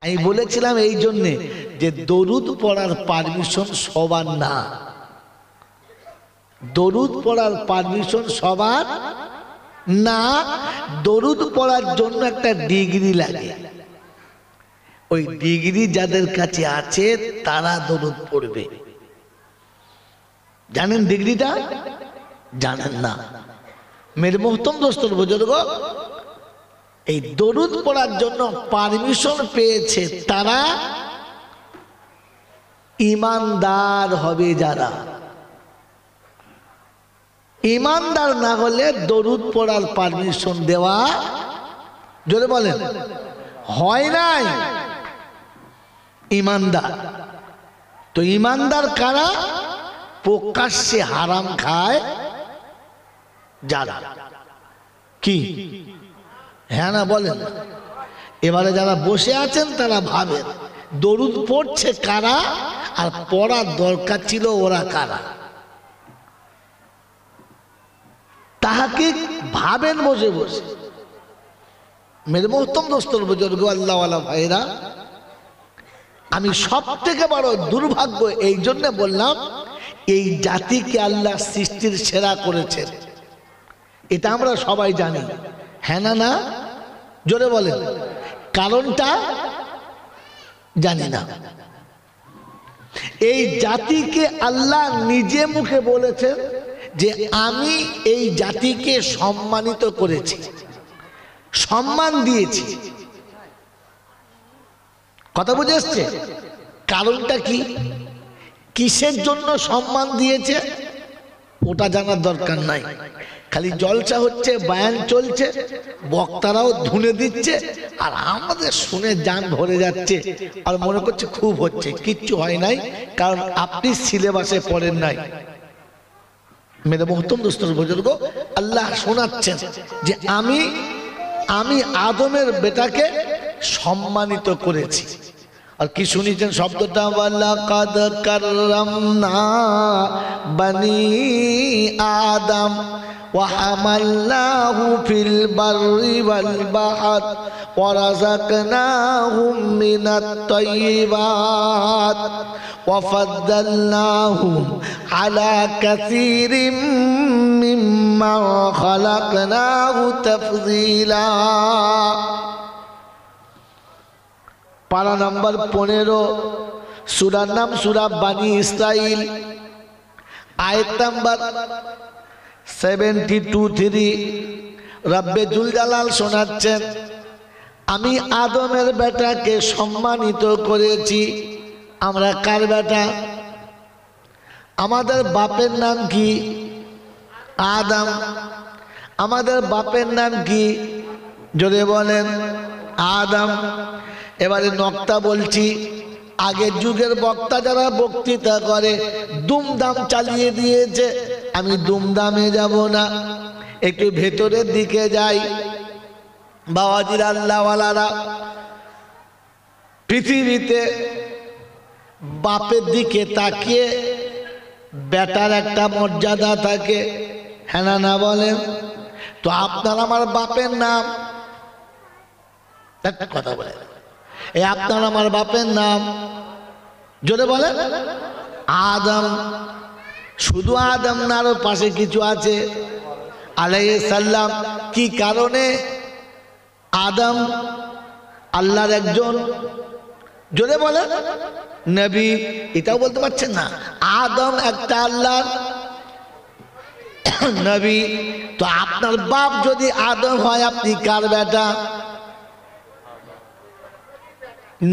আমি বলেছিলাম এই জন্যে যে দরুদ পড়ার পারমিশন সবার না, দরুদ পড়ার পারমিশন সবার না। দরুদ পড়ার জন্য একটা ডিগ্রি লাগে, ওই ডিগ্রি যাদের কাছে আছে তারা দরুদ পড়বে। জানেন ডিগ্রিটা? জানেন না। মেরে মোহতম দোস্তর বুজুর্গ, এই দরুদ পড়ার জন্য পারমিশন পেয়েছে তারা ইমানদার হবে। যারা ইমানদার না হলে দরুদ পড়ার পারমিশন দেওয়া, জোরে বলেন, হয় নাই। ইমানদার তো ইমানদার কারা? প্রকাশ্যে হারাম খায় যারা। কি হ্যাঁ না বলেন? এবারে যারা বসে আছেন তারা ভাবেন দরুদ পড়ছে কারা আর পড়ার দরকার ছিল ওরা কারা। তাহাকে ভাবেন বসে বসে। মেরে মোহতম দোস্তর বুজুর্গ, আল্লাহওয়ালা ভাইরা, আমি সব থেকে বড় দুর্ভাগ্য এই জন্য বললাম, এই জাতিকে আল্লাহ সৃষ্টির সেরা করেছেন, এটা আমরা সবাই জানি। হ্যাঁ না না? জোরে বলেন। কারণটা জানি না। এই জাতিকে আল্লাহ নিজে মুখে বলেছেন যে আমি এই জাতিকে সম্মানিত করেছি, সম্মান দিয়েছি। কথা বুঝে এসছে? কারণটা কি, কিসের জন্য সম্মান দিয়েছে ওটা জানার দরকার নাই। খালি জলসা হচ্ছে, বায়ান চলছে, বক্তারাও ধুনে দিচ্ছে, আর আমাদের শুনে জান ভরে যাচ্ছে আর মনে করছে খুব হচ্ছে। কিচ্ছু হয় নাই, কারণ আপনি সিলেবাসে পড়েন নাই। মেরে মোহতম দোস্তর বুজুর্গ, আল্লাহ শোনাচ্ছেন যে আমি আদমের বেটাকে সম্মানিত করেছি। আর কি শুনেছেন শব্দটা? ওয়ালাকাদ কাররামনা বানি আদম ওয়া হামালনাহু ফিল বাররি ওয়াল বাহর ওয়া রাযাকনাহুম মিনাত তাইয়্যিবাত ওয়া ফাদ্দালনাহুম আলা কাসীরিম মিম্মা খালাকনাহু তাফযীলা। পারা নাম্বার 15, সূরার নাম সূরা বানি ইসরাইল, আয়াত নাম্বার 72-3। রব্বে জুল জালাল শোনাচ্ছেন, আমি আদমের বেটাকে সম্মানিত করেছি। আমরা কার বেটা? আমাদের বাপের নাম কি? আদম। আমাদের বাপের নাম কি? জোরে বলেন, আদম। এবারে নকতা বলছি, আগের যুগের বক্তা যারা বক্তৃতা করে দুমদাম চালিয়ে দিয়েছে, আমি দুমদামে যাব না, একটু ভেতরের দিকে যাই। বাবাজির আল্লাহওয়ালারা, পৃথিবীতে বাপের দিকে তাকিয়ে বেটার একটা মর্যাদা থাকে, হ্যাঁ না না বলেন? তো আপনার আমার বাপের নাম, কথা বলে, এই আপনার আমার বাপের নাম জোরে বলেন আদম। শুধু আদম না, আরো পাশে কিছু আছে, আলাইহিস সালাম। কি কারণে? আদম আল্লাহর একজন, জোরে বলেন, নবী। এটাও বলতে পারছেন না? আদম একটা আল্লাহর নবী। তো আপনার বাপ যদি আদম হয়, আপনি কার বেটা?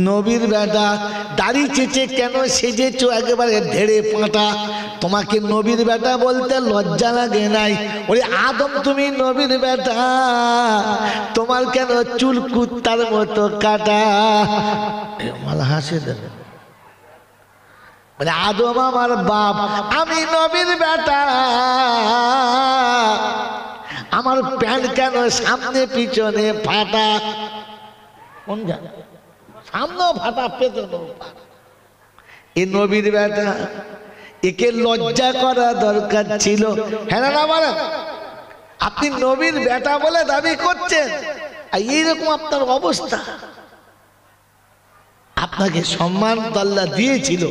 নবীর বেটা। দাড়ি চেঁচে কেন সেজেছো একেবারে ঢেড়ে পাঁটা? তোমাকে নবীর বেটা বলতে লজ্জা লাগে নাই? ওরে আদম, তুমি নবীর বেটা, তোমার কেন চুল কুত্তার মতো কাটা? মালা হাসে দেবে, বলে আদম আমার বাপ, আমি নবীর বেটা, আমার প্যান্ট কেন সামনে পিছনে ফাটা? কোন জায়গা? সামনেও ফাটা, পেছনেও ফাটা। এ নবীর বেটা, একে লজ্জা করা দরকার ছিল, হ্যাঁ না বলেন? আপনি নবীর বেটা বলে দাবি করছেন, আর এইরকম আপনার অবস্থা। আপনাকে সম্মান তো আল্লাহ দিয়েছিল,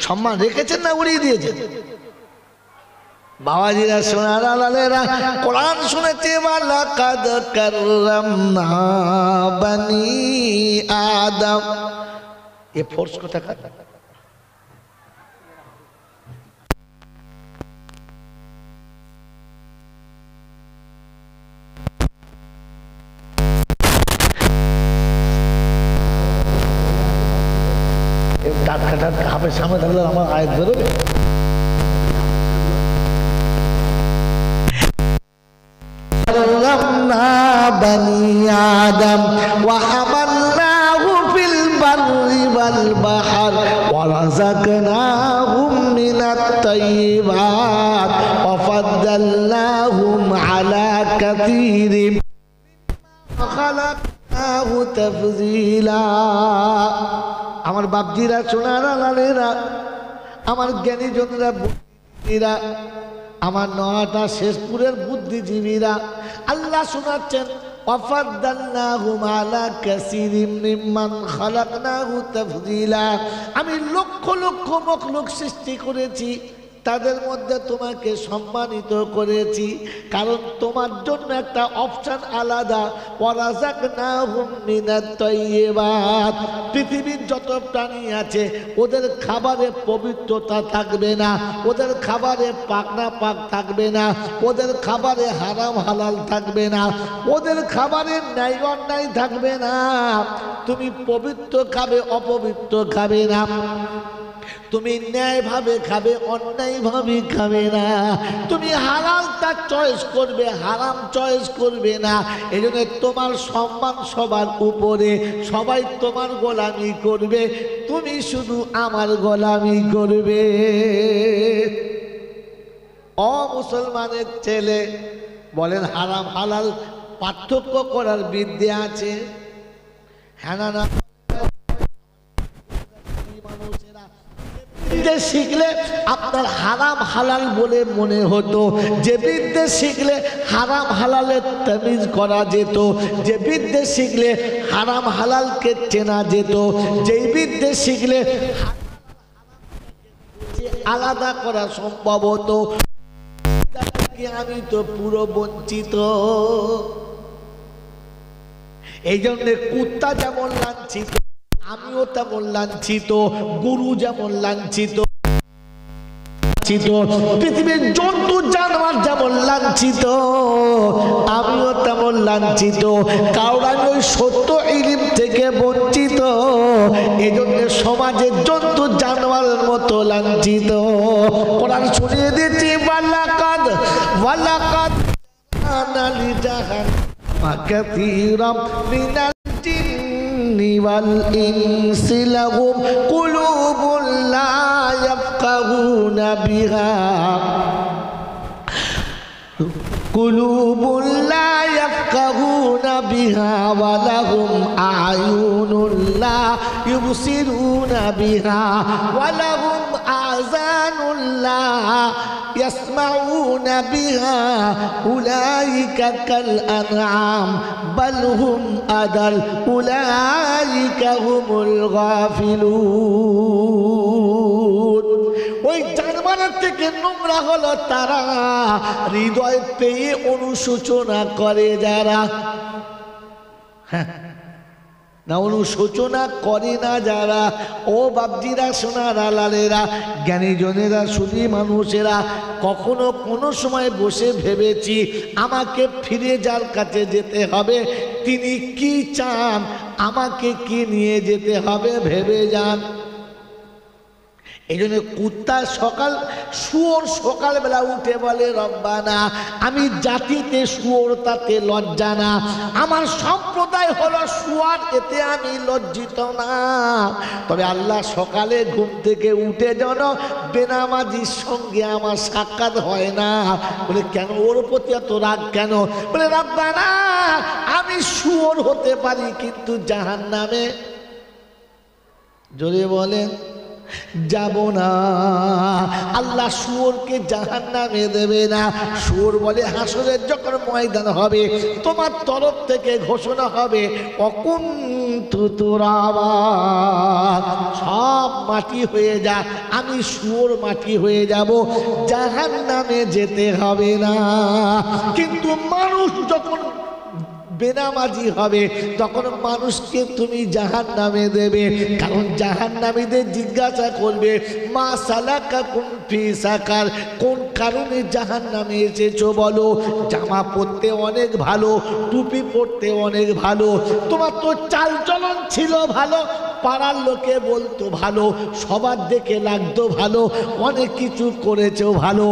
সম্মান রেখেছেন না উড়িয়ে দিয়েছেন? বাবাজিরা সোনার আলালেরা কোরআন শুনেছে, ওয়ালাকাদ কাররামনা বানি আদম। এ ফোর্স কথা কার? হাফের সামনে থাকলে আমার আয়াত বেরোবে। بني آدم وحملناه في البر والبحر ورزقناهم من الطيبات وفضلناهم على كثير خلقناه تفضيلا। আমার বাপজিরা সোনার আলালেরা, আমার জ্ঞানীজনেরা, বুদ্ধিজীবীরা, আমার নয়টা শেষপুরের বুদ্ধিজীবীরা আল্লাহ শোনাচ্ছেন, ওয়াফাদ্দালনাহুম আলা কাসীরিম মিম্মান খালাকনাহু তাফদীলা। আমি লক্ষ লক্ষ মখলুক সৃষ্টি করেছি, তাদের মধ্যে তোমাকে সম্মানিত করেছি, কারণ তোমার জন্য একটা অপশন আলাদা। ওয়ারাযাকনাহুম মিনাত তাইয়্যিবাত। পৃথিবীর যত প্রাণী আছে ওদের খাবারে পবিত্রতা থাকবে না, ওদের খাবারে পাক না পাক থাকবে না, ওদের খাবারে হারাম হালাল থাকবে না, ওদের খাবারে ন্যায় অন্যায় থাকবে না। তুমি পবিত্র খাবে, অপবিত্র খাবে না, তুমি ন্যায়ভাবে খাবে, অন্যায়ভাবে খাবে না, তুমি হালালটা চয়েস করবে, হারাম চয়েস করবে না। এই জন্য তোমার সম্মান সবার উপরে, সবাই তোমার গোলামি করবে, তুমি শুধু আমার গোলামি করবে। মুসলমানের ছেলে বলেন হারাম হালাল পার্থক্য করার বিদ্যা আছে? হ্যাঁ না? বিদ্যে শিখলে আপনার হারাম হালাল বলে মনে হতো, যে বিদ্যে শিখলে হারাম হালালের তামিজ করা যেত, যে বিদ্যে শিখলে হারাম হালালকে চেনা যেত, যেই বিদ্যে শিখলে আলাদা করা সম্ভব হতো, আমি তো পুরো বঞ্চিত। এই জন্য কুত্তা যেমন লাঞ্ছিত, আমিও তেমন লাঞ্ছিত, গুরু যেমন লাঞ্ছিত, পৃথিবীর জন্তু জানোয়ার যেমন লাঞ্ছিত, আমিও তেমন লাঞ্ছিত, কারণ আমি ওই সত্য ইলম থেকে বঞ্চিত। এই জন্য সমাজের জন্তু জানোয়ারের মতো লাঞ্ছিত। কোরআন শুনিয়ে দিচ্ছি, ওয়ালাকাদ ওয়ালাকাদ জাআলনা লিজাহান্নামা কাসীরাম মিনাল والإنس لهم قلوب لا يفقهون بها قلوب لا يفقهون بها ولهم أعين لا يبصرون بها ولهم آذان لا يسمعون بها أولئك كالأنعام بل هم أضل أولئك هم الغافلون। ওই জানোয়ারের থেকে নোংরা হলো তারা, হৃদয় পেয়ে অনুশোচনা করে যারা। না, অনুশোচনা করে না যারা। ও বাপজিরা সোনার আলালেরা, জ্ঞানীজনেরা, সুধী মানুষেরা, কখনো কোনো সময় বসে ভেবেছি আমাকে ফিরে যার কাছে যেতে হবে, তিনি কি চান, আমাকে কি নিয়ে যেতে হবে ভেবে যান। এই জন্য কুত্তা শুয়োর সকালবেলা উঠে বলে, রব্বানা আমি জাতিতে শুয়োর, তাতে লজ্জা না, আমার সম্প্রদায় হলো শুয়োর, এতে আমি লজ্জিত না। তবে আল্লাহ সকালে ঘুম থেকে উঠে যেন বেনামাজির সঙ্গে আমার সাক্ষাৎ হয় না। বলে কেন, ওর প্রতি এত রাগ কেন? বলে রব্বানা আমি শুয়োর হতে পারি কিন্তু জাহান্নামে, জোরে বলেন, যাব না। আল্লাহ শুয়োরকে জাহান্নামে দেবে না। শুয়োর বলে হাসরের যখন ময়দান হবে তোমার তরফ থেকে ঘোষণা হবে, অকুন্তু তুরাবা, মাটি হয়ে যা, আমি শুয়োর মাটি হয়ে যাব, জাহান্নামে যেতে হবে না। কিন্তু মানুষ যখন বেনামাজি হবে তখন মানুষকে তুমি জাহান্নামে দেবে, কারণ জাহান্নামীদের জিজ্ঞাসা করবে মা সালাকাকুম ফি সাকার, কোন কারণে জাহান্নামে এসেছো বলো। জামা পরতে অনেক ভালো, টুপি পরতে অনেক ভালো, তোমার তো চালচলন ছিল ভালো, পাড়ার লোকে বলতো ভালো, সবার দেখে লাগতো ভালো, অনেক কিছু করেছো ভালো,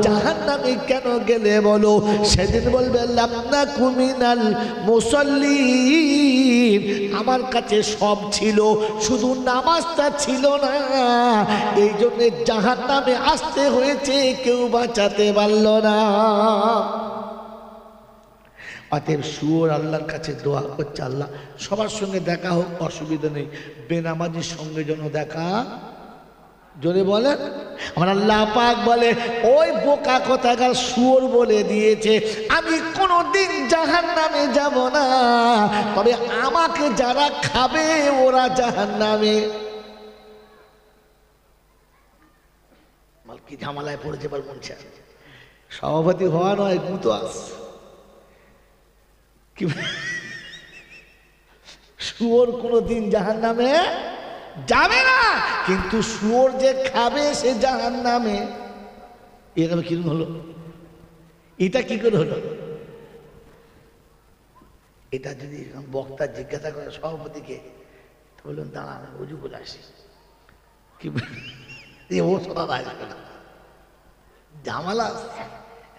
জাহান্নামে কেন গেলে বলো। সেদিন বলবে লামনা কুমিনাল মুসাল্লিন, আমার কাছে সব ছিল, শুধু নামাজটা ছিল না, এই জন্য জাহান্নামে আসতে হয়েছে, কেউ বাঁচাতে পারল না। অতএব শুয়োর আল্লাহর কাছে দোয়া করছে, আল্লাহ সবার সঙ্গে দেখা হোক, অসুবিধা নেই, বেনামাজির সঙ্গে যেন দেখা, জোরে বলেন। আমার আল্লাহ পাক বলে ওই বোকা কথাকার শুয়োর বলে দিয়েছে আমি কোনোদিন জাহান্নামে যাব না, তবে আমাকে যারা খাবে ওরা জাহান্নামে। কি ঝামেলায় পড়েছে বল মন চায়, সভাপতি হওয়া নয় গুতো আস কি, শুয়োর কোনোদিন জাহান্নামে যাবে না, কিন্তু শুয়োর যে খাবে সে জাহান্নামে। এভাবে কিরকম হলো, এটা কি করে হলো? এটা যদি বক্তা জিজ্ঞাসা করে সভাপতিকে, বললেন দাঁড়া আমি উজু করে আসি, কি ও সদা আসবে না, ঝামেলা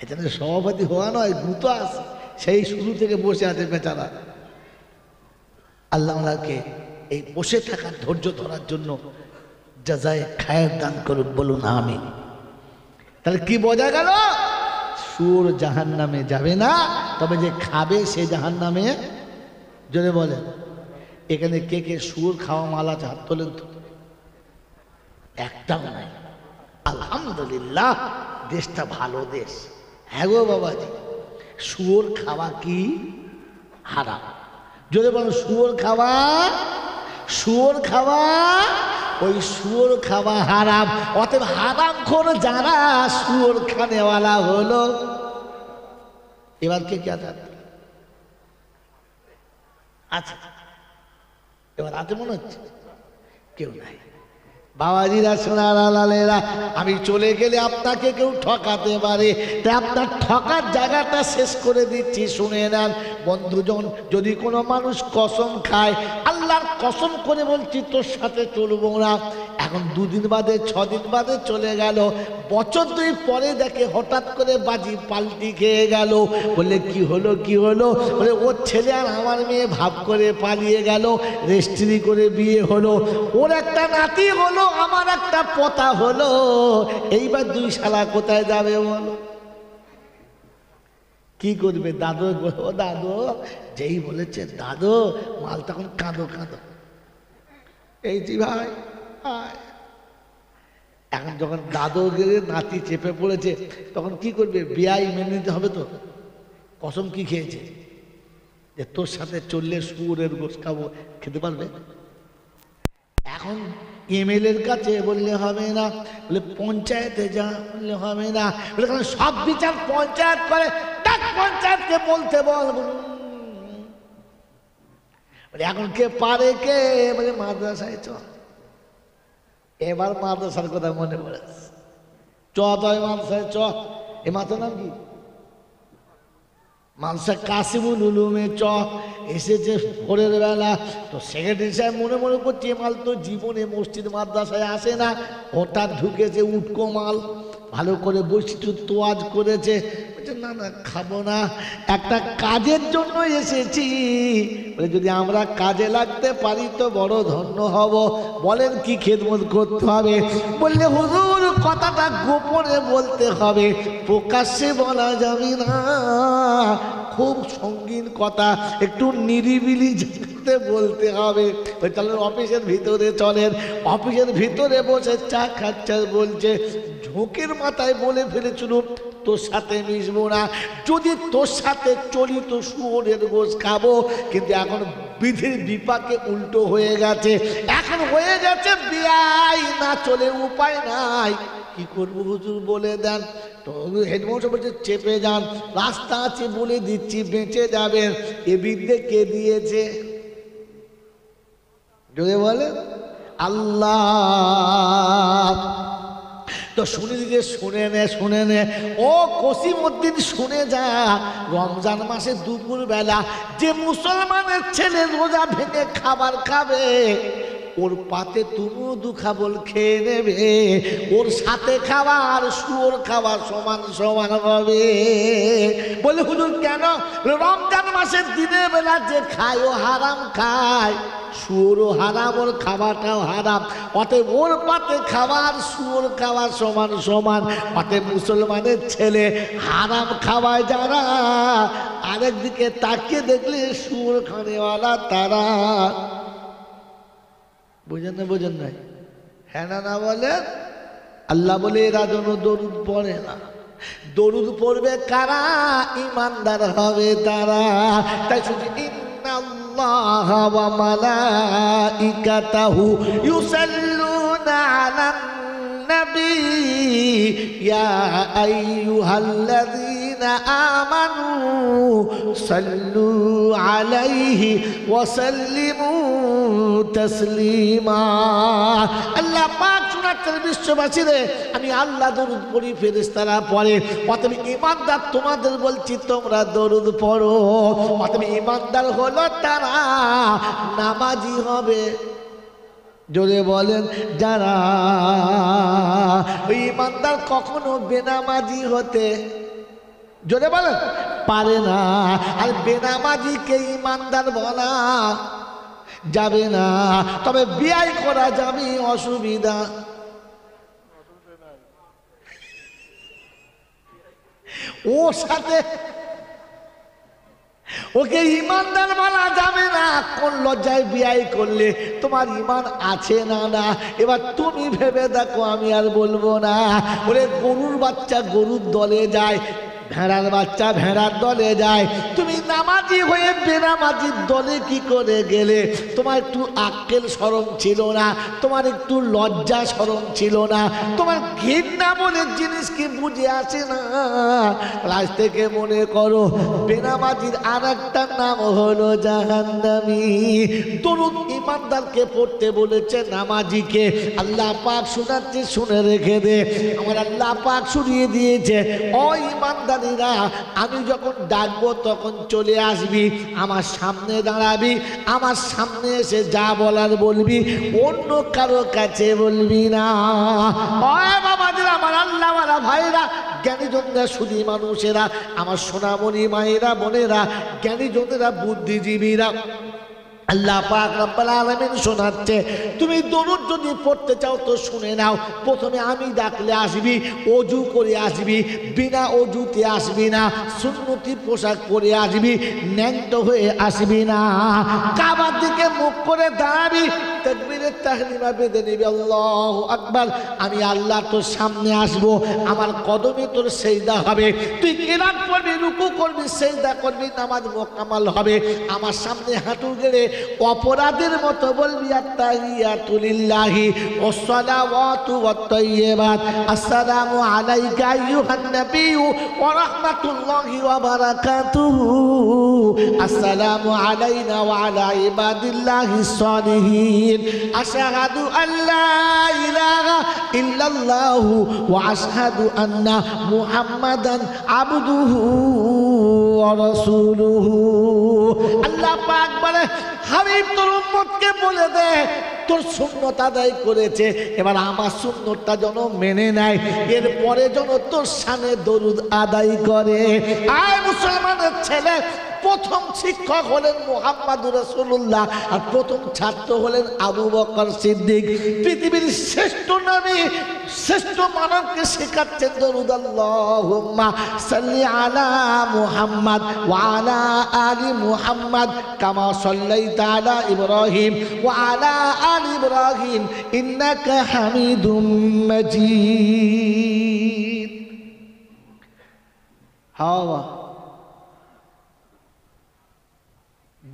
এটা সভাপতি হওয়া নয় গুতো আসে, সেই শুরু থেকে বসে আছে বেচারা। আল্লাহ ওনাকে এই বসে থাকার ধৈর্য ধরার জন্য জাযায়ে খায়ের দান করুন, বলুন আমিন। তাহলে কি বোঝা গেল? শুয়োর জাহান্নামে যাবে না, তবে যে খাবে সে জাহান্নামে। জোরে বলেন। এখানে কে কে শুয়োর খাওয়া মাল আছে হাত তোলেন তো। একটাও নাই, আলহামদুলিল্লাহ, দেশটা ভালো দেশ। হ্যাঁ গো বাবাজি, শুয়োর খাওয়া কি হারাম? যদি বলো শুয়োর খাওয়া, শুয়োর খাওয়া, ওই শুয়োর খাওয়া হারাম। অতএব হারাম খোর যারা শুয়োর খানেওয়ালা হলো। এবার কে কে আছে? আচ্ছা, এবার আছে মনে হচ্ছে কেউ নাই। বাবাজিরা সোনার আলালেরা, আমি চলে গেলে আপনাকে কেউ ঠকাতে পারে, তাই আপনার ঠকার জায়গাটা শেষ করে দিচ্ছি, শুনে নেন বন্ধুজন। যদি কোনো মানুষ কসম খায়, আল্লাহর কসম করে বলছি তোর সাথে চলবো না, এখন 2 দিন বাদে 6 দিন বাদে চলে গেল, বছর 2 পরে দেখে হঠাৎ করে বাজি পাল্টি খেয়ে গেল, বলে কি হলো কি হলো? বলে ওর ছেলে আর আমার মেয়ে ভাব করে পালিয়ে গেল, রেজিস্ট্রি করে বিয়ে হলো, ওর একটা নাতি হলো, আমার একটা পোতা হলো, এইবার 2 শালা কোথায় যাবে বলো? কি করবে? দাদু, ও দাদু, যেই বলেছে দাদু মাল তখন কাঁদো কাঁদো, এই জি ভাই। এখন যখন দাদু গেলে নাতি চেপে পড়েছে, তখন কি করবে? বিয়াই মেনে নিতে হবে তো। কসম কি খেয়েছে যে তোর সাথে চললে শুয়োরের গোশ খাবো, খেতে পারবে? এখন এমএলএর কাছে বললে হবে না, বলে পঞ্চায়েতে যা, বললে হবে না, বলে কারণ সব বিচার পঞ্চায়েত করে, ডাক পঞ্চায়েতকে বলতে বল। বলে এখন কে পারে কে? বলে মাদ্রাসায় চ। এবার মাদ্রাসার কথা মনে পড়ে, চ তয় মাদ্রাসায় চ। এ মাথার নাম কি? মাদ্রাসা কাসিমুল উলুমে চ। এসেছে ভোরের বেলা, তো সেক্রেটারি সাহেব মনে মনে করছে এ মাল তো জীবনে মসজিদ মাদ্রাসায় আসে না, হঠাৎ ঢুকেছে উটকো মাল, ভালো করে বসিত তোয়াজ করেছে। না না খাবো না, একটা কাজের জন্য এসেছি, বলে যদি আমরা কাজে লাগতে পারি তো বড় ধন্য হব। বলেন কি খেদমত করতে হবে? বললে হুজুর কথাটা গোপনে বলতে হবে, প্রকাশ্যে বলা যাবে না, খুব সঙ্গীন কথা, একটু নিরিবিলি জায়গাতে বলতে হবে। ওই চলেন অফিসের ভিতরে, চলেন অফিসের ভিতরে বসে চা খাচ্ছে, বলছে ঝোঁকের মাথায় বলে ফেলেছিল তোর সাথে মিশবো না, যদি তোর সাথে চলি তো শুয়োরের গোশ খাবো, কিন্তু এখন বিধির বিপাকে উল্টো হয়ে গেছে, এখন হয়ে গেছে বিয়াই না চলে উপায় নাই। কি করবো হুজুর বলে দেন। তো হেডমাস্টার বলছে চেপে যান, রাস্তা আছে বলে দিচ্ছি, বেঁচে যাবেন। এ বিদ্যে কে দিয়েছে? যদি বলে আল্লাহ। তো শুনে দিকে শুনে নে ও কসিমউদ্দিন, শুনে যা। রমজান মাসে দুপুর বেলা যে মুসলমানের ছেলে রোজা ভেঙে খাবার খাবে, ওর পাতে তুমিও দুখাবল খেয়ে নেবে। ওর সাথে খাওয়া আর শুয়োর খাওয়া সমান সমান হবে। বলে হুজুর কেন? রমজান মাসের দিনের বেলা যে খায় ও হারাম খায়, শুয়োরও হারাম, ওর খাওয়াটাও হারাম। অতএব ওর পাতে খাওয়া আর শুয়োর খাওয়া সমান সমান। অতএব মুসলমানের ছেলে হারাম খাওয়ায় যারা, আরেকদিকে তাকিয়ে দেখলে শুয়োর খানেওয়ালা তারা। বুঝেন না? বোঝেন নাই? হ্যাঁ না না বলে আল্লাহ বলে এরা যেন দরুদ পড়ে না। দরুদ পড়বে কারা? ইমানদার হবে তারা। তাই শুধু ইন্নাল্লাহ ওয়া মালাইকাতাহু ইউসাল্লুনা আলান নবী ইয়া আইয়ুহাল্লাযীনা আমানু সাল্লু আলাইহি ওয়া সাল্লিমু তাসলিমা। আল্লাহ পাক শোনাচ্ছেন বিশ্ববাসীরে, আমি আল্লাহ দরুদ পড়ি, ফেরেশতারা পড়ে। অতএব ঈমানদার তোমাদের বলছি তোমরা দরুদ পড়ো। অতএব ঈমানদার হলো তারা নামাজি হবে। জোরে বলেন যারা। ওই ঈমানদার কখনো বেনামাজি হতে, জোরে বলেন, পারে না। আর বেনামাজিকে ঈমানদার বলা যাবে না। তবে বিয়ে করা যাবে, অসুবিধা। ওর সাথে ওকে ইমানদার বলা যাবে না। কোন লজ্জায় বিয়ে করলে? তোমার ইমান আছে না না? এবার তুমি ভেবে দেখো, আমি আর বলবো না। ওরে গরুর বাচ্চা গরুর দলে যায়, ভেড়ার বাচ্চা ভেড়ার দলে যায়। তুমি নামাজি হয়ে বেনামাজির দলে কি করে গেলে? তোমার একটু আক্কেল শরম ছিল না? তোমার একটু লজ্জা শরম ছিল না? তোমার ঘৃণা বলে জিনিস কি বুঝে আসে না? আজ থেকে মনে করো, বেনামাজির আর একটা নাম হলো জাহান্নামী। দরুদ ইমানদারকে পড়তে বলেছে, নামাজিকে আল্লাহ পাক শোনাচ্ছে, শুনে রেখে দে। আমার আল্লাহ পাক শুনিয়ে দিয়েছে, ও ইমানদার, আমি যখন ডাকবো তখন চলে আসবি, আমার সামনে দাঁড়াবি, আমার সামনে এসে যা বলার বলবি, অন্য কারো কাছে বলবি না। বাবাদের, আমার আল্লাহওয়ালা ভাইরা, জ্ঞানীজনরা, সুধী মানুষেরা, আমার সোনামণি মায়েরা, বোনেরা, জ্ঞানীজনেরা, বুদ্ধিজীবীরা, আল্লাহ পাক রব্বুল আলামিন শোনাচ্ছে, তুমি দরুদ যদি পড়তে চাও তো শুনে নাও। প্রথমে আমি ডাকলে আসবি, অজু করে আসবি, বিনা অজুতে আসবি না, সুন্নতি পোশাক পরে আসবি, ন্যাংট হয়ে আসবি না। কাবার দিকে মুখ করে দাঁড়াবি, তাকবীরে তাহরিমা বেঁধে নিবি, আল্লাহু আকবার। আমি আল্লাহ তোর সামনে আসবো, আমার কদমে তোর সেজদা হবে, তুই কিরাত পড়বি, রুকু করবি, সেজদা করবি, নামাজ মোকাম্মল হবে। আমার সামনে হাঁটু গেড়ে অপরাধের মতো বলবি, আত্তাহিয়াতু লিল্লাহি ওয়াস সালাওয়াতু ওয়াত তাইয়্যিবাত, আসসালামু আলাইকা আইয়ুহান নাবিয়্যু ওয়া রাহমাতুল্লাহি ওয়া বারাকাতুহু, আসসালামু আলাইনা ওয়া আলা ইবাদিল্লাহিস সালিহিন, আশহাদু আল্লা ইলাহা ইল্লাল্লাহু ওয়া আশহাদু আন্না মুহাম্মাদান আবদুহু ওয়া রাসূলুহু। আল্লাহ পাক বলে, হাবিব তোর উম্মতকে বলে দে, তোর সুন্নত আদায় করেছে, এবার আমার সুন্নতটা যেন মেনে নেয়, এরপরে যেন তোর শানে দরুদ আদায় করে। আয় মুসলমানের ছেলে, প্রথম শিক্ষক হলেন মুহাম্মদুর রাসূলুল্লাহ, আর প্রথম ছাত্র হলেন আবু বকর সিদ্দিক। পৃথিবীর শ্রেষ্ঠ নবী, শ্রেষ্ঠ মানবকে শেখাচ্ছেন দরুদ, আল্লাহুম্মা সাল্লি আলা মুহাম্মদ ওয়া আলা আলি মুহাম্মদ কামা সাল্লাইতা আলা ইব্রাহিম ওয়া আলা আলি ইব্রাহিম ইন্নাকা হামিদুম মাজিদ। হাওয়া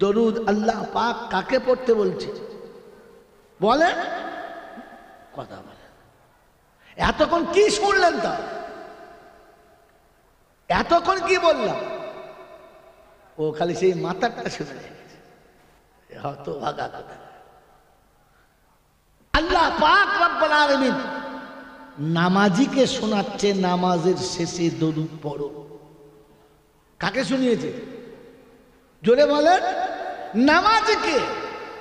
দরুদ আল্লাহ পাক কাকে পড়তে বলছে বলে? কথা বলে। এতক্ষণ কি শুনলেন? তা এতক্ষণ কি বললাম? ও খালি সেই মাথাটা শুনে গেছে। হতভাগা কথা। আল্লাহ পাক রব্বুল আলামিন নামাজিকে শোনাচ্ছে নামাজের শেষে দরুদ পড়ো। কাকে শুনিয়েছে? জোরে বলেন। নামাজিকে।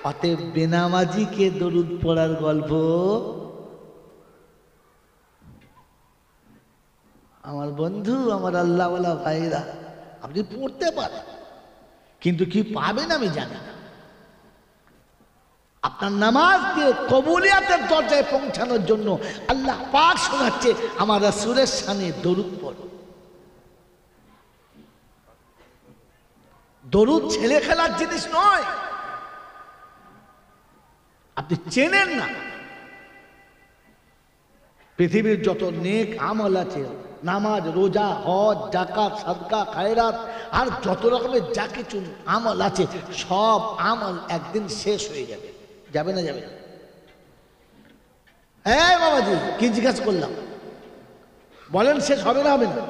অতএব বেনামাজিকে দরুদ পড়ার গল্প আমার বন্ধু, আমার আল্লাহওয়ালা ভাইরা, আপনি পড়তে পারেন, কিন্তু কি পাবেন আমি জানি না। আপনার নামাজকে কবুলিয়াতের দরজায় পৌঁছানোর জন্য আল্লাহ পাক শোনাচ্ছে আমার রাসূলের শানে দরুদ পড়ো। দরুদ ছেলে খেলার জিনিস নয়। আপনি চেনেন না পৃথিবীর যত নেক আমল আছে, নামাজ, রোজা, হজ, যাকাত, সাদকা, খায়রাত, আর যত রকমের যা কিছু আমল আছে, সব আমল একদিন শেষ হয়ে যাবে। যাবে না? যাবে না? এই বাবাজি, কি জিজ্ঞাসা করলাম? বলেন শেষ হবে না হবে না?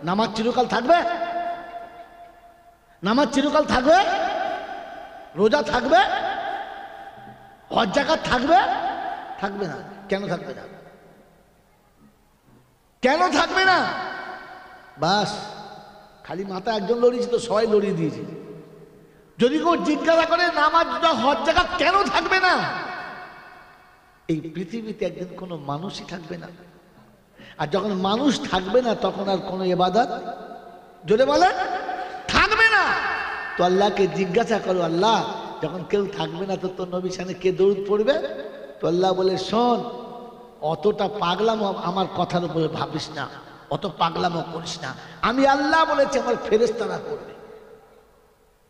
নামাজ চিরকাল থাকবে? নামাজ চিরকাল থাকবে? রোজা থাকবে? হজ যাকাত থাকবে? থাকবে না। কেন থাকবে না? কেন থাকবে না? বাস খালি মাথা একজন লড়িয়েছে তো সবাই লড়িয়ে দিয়েছে। যদি কেউ জিজ্ঞাসা করে নামাজ, হজ যাকাত কেন থাকবে না, এই পৃথিবীতে একদিন কোনো মানুষই থাকবে না। আর যখন মানুষ থাকবে না তখন আর কোনো ইবাদত, জোরে বলে, থাকবে না। তো আল্লাহকে জিজ্ঞাসা করো, আল্লাহ যখন কেউ থাকবে না তো তোর নবীর শানে কে দরুদ পড়বে? তো আল্লাহ বলে, শোন, অতটা পাগলামো আমার কথার উপরে ভাবিস না, অত পাগলামো করিস না। আমি আল্লাহ বলেছি আমার ফেরেশতারা পড়বে।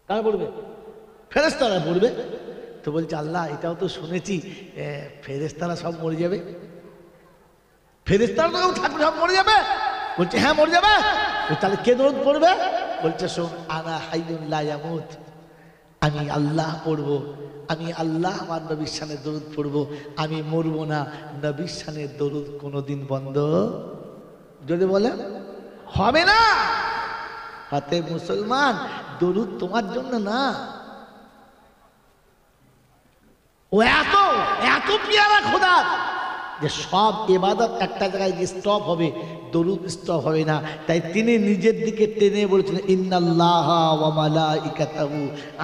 কারা পড়বে? ফেরেশতারা পড়বে। তো বলছে, আল্লাহ এটাও তো শুনেছি ফেরেশতারা সব মরে যাবে। ফেরেশতারা তো কেউ থাকবে, সব মরে যাবে? বলছে হ্যাঁ মরে যাবে। তাহলে কে দরুদ পড়বে? বলছে শোন, আনা হাইয়ুন লা ইয়ামুত, আমি আল্লাহ পড়বো, আমি আল্লাহ আমার নবীর শানে দরুদ পড়বো, আমি মরবো না। নবীর শানে দরুদ কোনোদিন বন্ধ যদি বলে হবে না। হাতে মুসলমান, দরুদ তোমার জন্য না, ও এত এত পিয়ারা খোদা যে সব ইবাদত একটা জায়গায় গিয়ে স্টপ হবে, দরুদ স্টপ হবে না। তাই তিনি নিজের দিকে টেনে বলেছেন, ইন্নাল্লাহা ওয়া মালাইকাতাহু,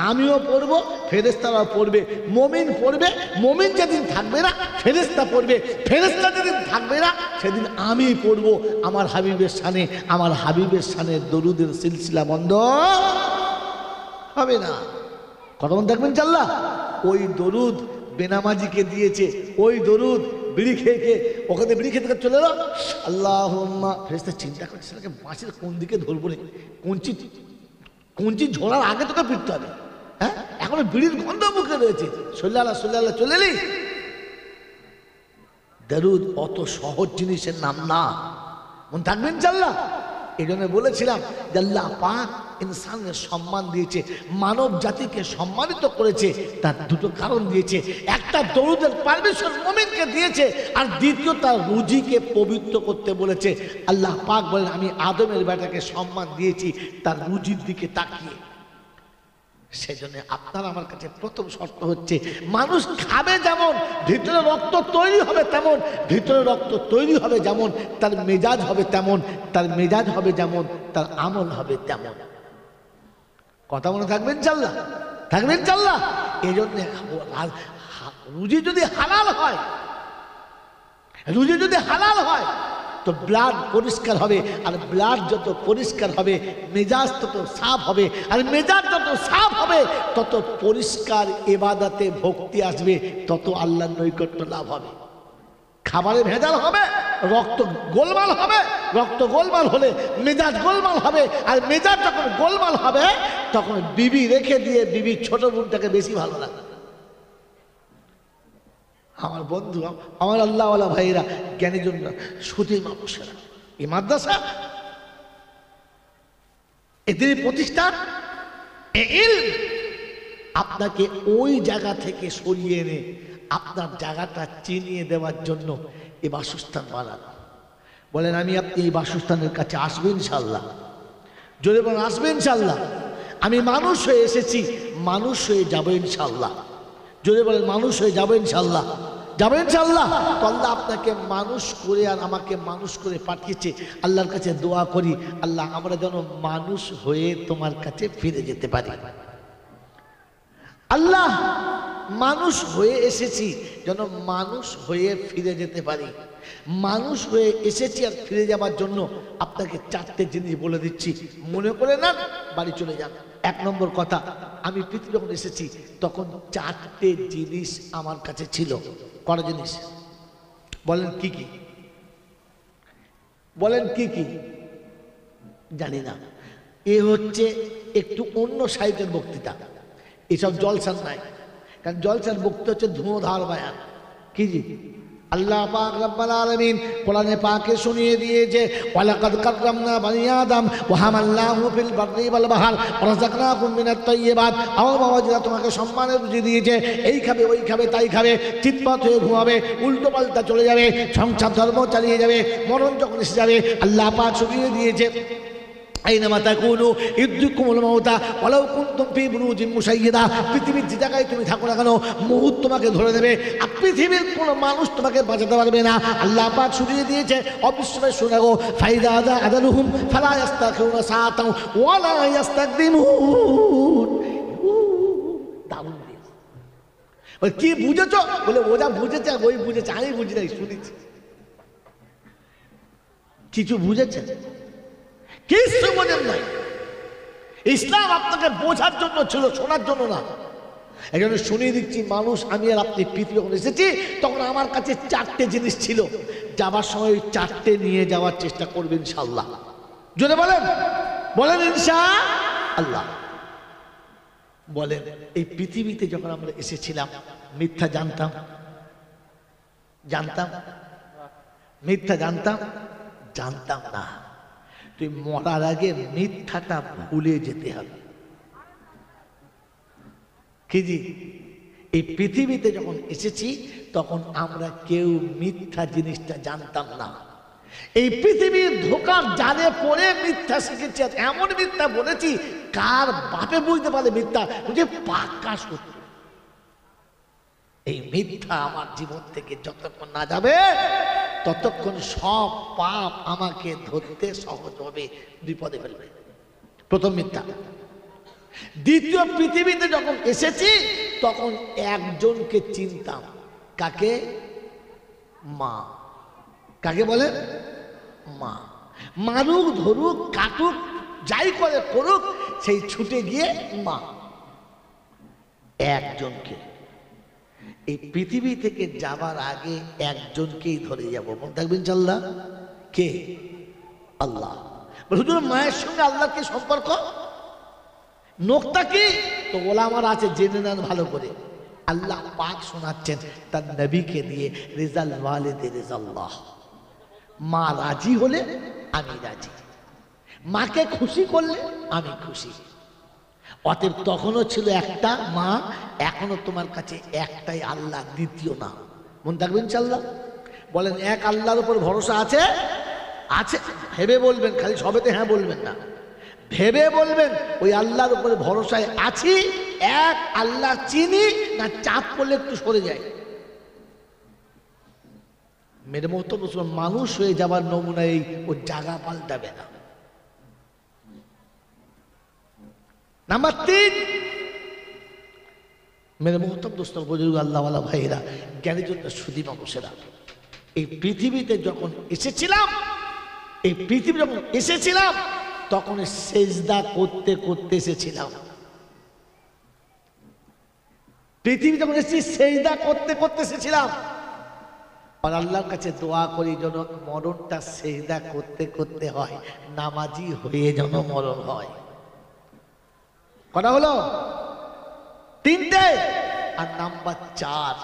আমিও পড়বো, ফেরেশতারাও পড়বে। মুমিন পড়বে, মুমিন যেদিন থাকবে না ফেরেশতা পড়বে, ফেরেশতা যেদিন থাকবে না সেদিন আমি পড়বো। আমার হাবিবের শানে, আমার হাবিবের শানে দরুদের সিলসিলা বন্ধ হবে না। কতক্ষণ দেখবেন চাল্লা? ওই দরুদ বেনামাজিকে দিয়েছে, ওই দরুদ বিড়ি খেয়ে খেয়ে ওখানে বিড়ি খেতে চলে এলো, আল্লাহুম্মা। ফেরেশতা চিন্তা করছে বাঁশের কোন দিকে ধরবো রে, কঞ্চি ঝোলার আগে তোকে ফিরতে হবে। হ্যাঁ, এখনো বিড়ির গন্ধ মুখে রয়েছে। সাল্লাল্লাহু সাল্লাল্লাহু চলে এলি। দরুদ অত সহজ জিনিসের নাম না, মন থাকবেন চাল্লা। এই জন্য বলেছিলাম যে আল্লাহ পাক ইনসানের সম্মান দিয়েছে, মানব জাতিকে সম্মানিত করেছে, তার দুটো কারণ দিয়েছে। একটা দরুদের পারমিশন মুমিনকে দিয়েছে, আর দ্বিতীয় তার রুজিকে পবিত্র করতে বলেছে। আল্লাহ পাক বলেন, আমি আদমের বেটাকে সম্মান দিয়েছি তার রুজির দিকে তাকিয়ে। সেজন্য আপনার আমার কাছে প্রথম শর্ত হচ্ছে, মানুষ খাবে যেমন ভিতরে রক্ত তৈরি হবে তেমন, ভিতরে রক্ত তৈরি হবে যেমন তার মেজাজ হবে তেমন, তার মেজাজ হবে যেমন তার আমল হবে তেমন। কথা মনে থাকবেন চাল্লা? থাকবেন চাল্লা? এই জন্য রুজি যদি হালাল হয়, রুজি যদি হালাল হয় তো ব্লাড পরিষ্কার হবে, আর ব্লাড যত পরিষ্কার হবে মেজাজ তত সাফ হবে, আর মেজাজ যত সাফ হবে তত পরিষ্কার ইবাদতে ভক্তি আসবে, তত আল্লাহর নৈকট্য লাভ হবে। খাবারে ভেজাল হবে, রক্ত গোলমাল হবে, রক্ত গোলমাল হলে মেজাজ গোলমাল হবে, আর মেজাজ যখন গোলমাল হবে তখন বিবি রেখে দিয়ে বিবির ছোট বোনটাকে বেশি ভালো লাগে। আমার বন্ধু, আমার আল্লাহওয়ালা ভাইরা, জ্ঞানীজন, সুধী মানুষেরা, এই মাদ্রাসা এদের প্রতিষ্ঠান, আপনাকে ওই জায়গা থেকে সরিয়ে এনে আপনার জায়গাটা চিনিয়ে দেওয়ার জন্য এই বাসস্থান বানানো। বলেন আমি আপনি এই বাসস্থানের কাছে আসবেন ইনশাল্লাহ? জোরে বলেন আসবেন ইনশাল্লাহ? আমি মানুষ হয়ে এসেছি, মানুষ হয়ে যাবো ইনশাল্লাহ। জোরে বলেন মানুষ হয়ে যাবো ইনশাল্লাহ? যাবেন ইনশাল্লাহ? তো আল্লাহ আপনাকে মানুষ করে আর আমাকে মানুষ করে পাঠিয়েছে। আল্লাহর কাছে দোয়া করি, আল্লাহ আমরা যেন মানুষ হয়ে তোমার কাছে ফিরে যেতে পারি। আল্লাহ মানুষ হয়ে এসেছি যেন মানুষ হয়ে ফিরে যেতে পারি। মানুষ হয়ে এসেছি আর ফিরে যাবার জন্য আপনাকে চারটে জিনিস বলে দিচ্ছি, মনে করে নেন, বাড়ি চলে যান। এক নম্বর কথা, আমি পৃথিবী যখন এসেছি তখন চারটে জিনিস আমার কাছে ছিল। কটা জিনিস? বলেন কি কি? বলেন কি কি? জানি না। এ হচ্ছে একটু অন্য সাইজের বক্তৃতা, এসব জলসার নাই। কারণ জলসার বক্তৃতা হচ্ছে ধুঁধার বয়ান। কি জি? আল্লাহ পাক রব্বুল আলামিন কোরআনে পাকে শুনিয়ে দিয়েছে, ওয়ালাকাদ কাররামনা বানি আদম ওয়া হামালনাহু ফিল বাররি ওয়াল বাহর ওয়া রাযাকনাহুম মিনাত তাইয়্যিবাত। আমার বাবা যারা তোমাকে সম্মানের রুজি দিয়েছে, এই খাবে ওই খাবে তাই খাবে, চিৎপাত হয়ে ঘুমাবে, উল্টো পাল্টা চলে যাবে, সংসার ধর্ম চালিয়ে যাবে, মরণ যখন এসে যাবে আল্লাহ পাক শুনিয়ে দিয়েছে আইনামা তাকুনু ইউদরিকুমুল মাউতা ওয়ালাউ কুনতুম ফি বুরুজিন মুশাইয়্যাদা। পৃথিবীর যে জায়গায় তুমি থাকো না কেন, মউত তোমাকে ধরে নেবে, আর পৃথিবীর কোনো মানুষ তোমাকে বাঁচাতে পারবে না। আল্লাহ পাক শুনিয়ে দিয়েছে, অবিশ্বাস শুনে গো, ফাইদা আদালুহুম ফালা ইস্তাখিরুনা সাআতাও ওয়ালা ইস্তাকদিমুন। দারুণ দিয়েছে। বলে কি বুঝেছো? বলে ও যা বুঝেছে ওই বুঝেছে, আমি বুঝি নাই, শুনেছি। কিছু বুঝেছে? কিছু বোঝেন নাই। ইসলাম আপনাকে বোঝার জন্য ছিল, শোনার জন্য না। এই জন্য শুনিয়ে দিচ্ছি, মানুষ আমি আর আপনি পৃথিবী যখন এসেছি তখন আমার কাছে চারটে জিনিস ছিল। যাবার সময় ওই চারটে নিয়ে যাওয়ার চেষ্টা করবেন ইনশাআল্লাহ। জোরে বলেন, বলেন ইনশাআল্লাহ। বলেন, এই পৃথিবীতে যখন আমরা এসেছিলাম মিথ্যা জানতাম? জানতাম? মিথ্যা জানতাম? জানতাম না। তুই মরার আগে মিথ্যাটা ভুলে যেতে হবে। কি জি? এই পৃথিবীতে যখন এসেছি তখন আমরা কেউ মিথ্যা জিনিসটা জানতাম না। এই পৃথিবীর ধোঁকার জালে পড়ে মিথ্যা শিখেছি, এমন মিথ্যা বলেছি কার বাপে বুঝতে পারে মিথ্যা, বুঝে পাক্কা সত্য। এই মিথ্যা আমার জীবন থেকে যতক্ষণ না যাবে ততক্ষণ সব পাপ আমাকে ধরতে সহজ হবে, বিপদে ফেলবে। প্রথম মিথ্যা। দ্বিতীয়, পৃথিবীতে যখন এসেছি তখন একজনকে চিনতাম। কাকে? মা। কাকে বলে? মা। মারুক ধরুক কাটুক যাই করে করুক, সেই ছুটে গিয়ে মা। একজনকে। এই পৃথিবী থেকে যাবার আগে একজনকেই ধরে যাব, মনে থাকবেন ইনশাআল্লাহ। কে? আল্লাহ। হুজুর মায়ের সঙ্গে আল্লাহর কি সম্পর্ক? নোকতা কি? তো ওলামার আছে, জেনে নেন ভালো করে। আল্লাহ পাক শোনাচ্ছেন তার নবীকে দিয়ে, রিজাল ওয়ালিদে রিজাল্লাহ। মা রাজি হলে আমি রাজি, মাকে খুশি করলে আমি খুশি। অতএব তখনও ছিল একটা মা, এখনো তোমার কাছে একটাই আল্লাহ, দ্বিতীয় না। মনে থাকবেন ইনশাআল্লাহ। বলেন, এক আল্লাহর উপর ভরসা আছে? আছে। ভেবে বলবেন, খালি সবেতে হ্যাঁ বলবেন না, ভেবে বলবেন ওই আল্লাহর উপরে ভরসায় আছি। এক আল্লাহ চিনি না, চাপ করলে একটু সরে যায়। মেরে মতো মুসলমান মানুষ হয়ে যাবার নমুনা এই, ও জায়গা পাল্টাবে না। নাম্বার 3, মেরে মোহতম দোস্ত বুজুর্গ আল্লাহওয়ালা ভাইরা, জ্ঞানের জন্য সুদী মানুষেরা, এই পৃথিবীতে যখন এসেছিলাম, এই পৃথিবী যখন এসেছিলাম তখন সেজদা করতে করতে এসেছিলাম। পৃথিবী যখন এসেছি সেজদা করতে করতে এসেছিলাম। আর আল্লাহর কাছে দোয়া করি যেন মরণটা সেজদা করতে করতে হয়, নামাজি হয়ে যেন মরণ হয়। কথা হলো 3টে। আর নাম্বার 4,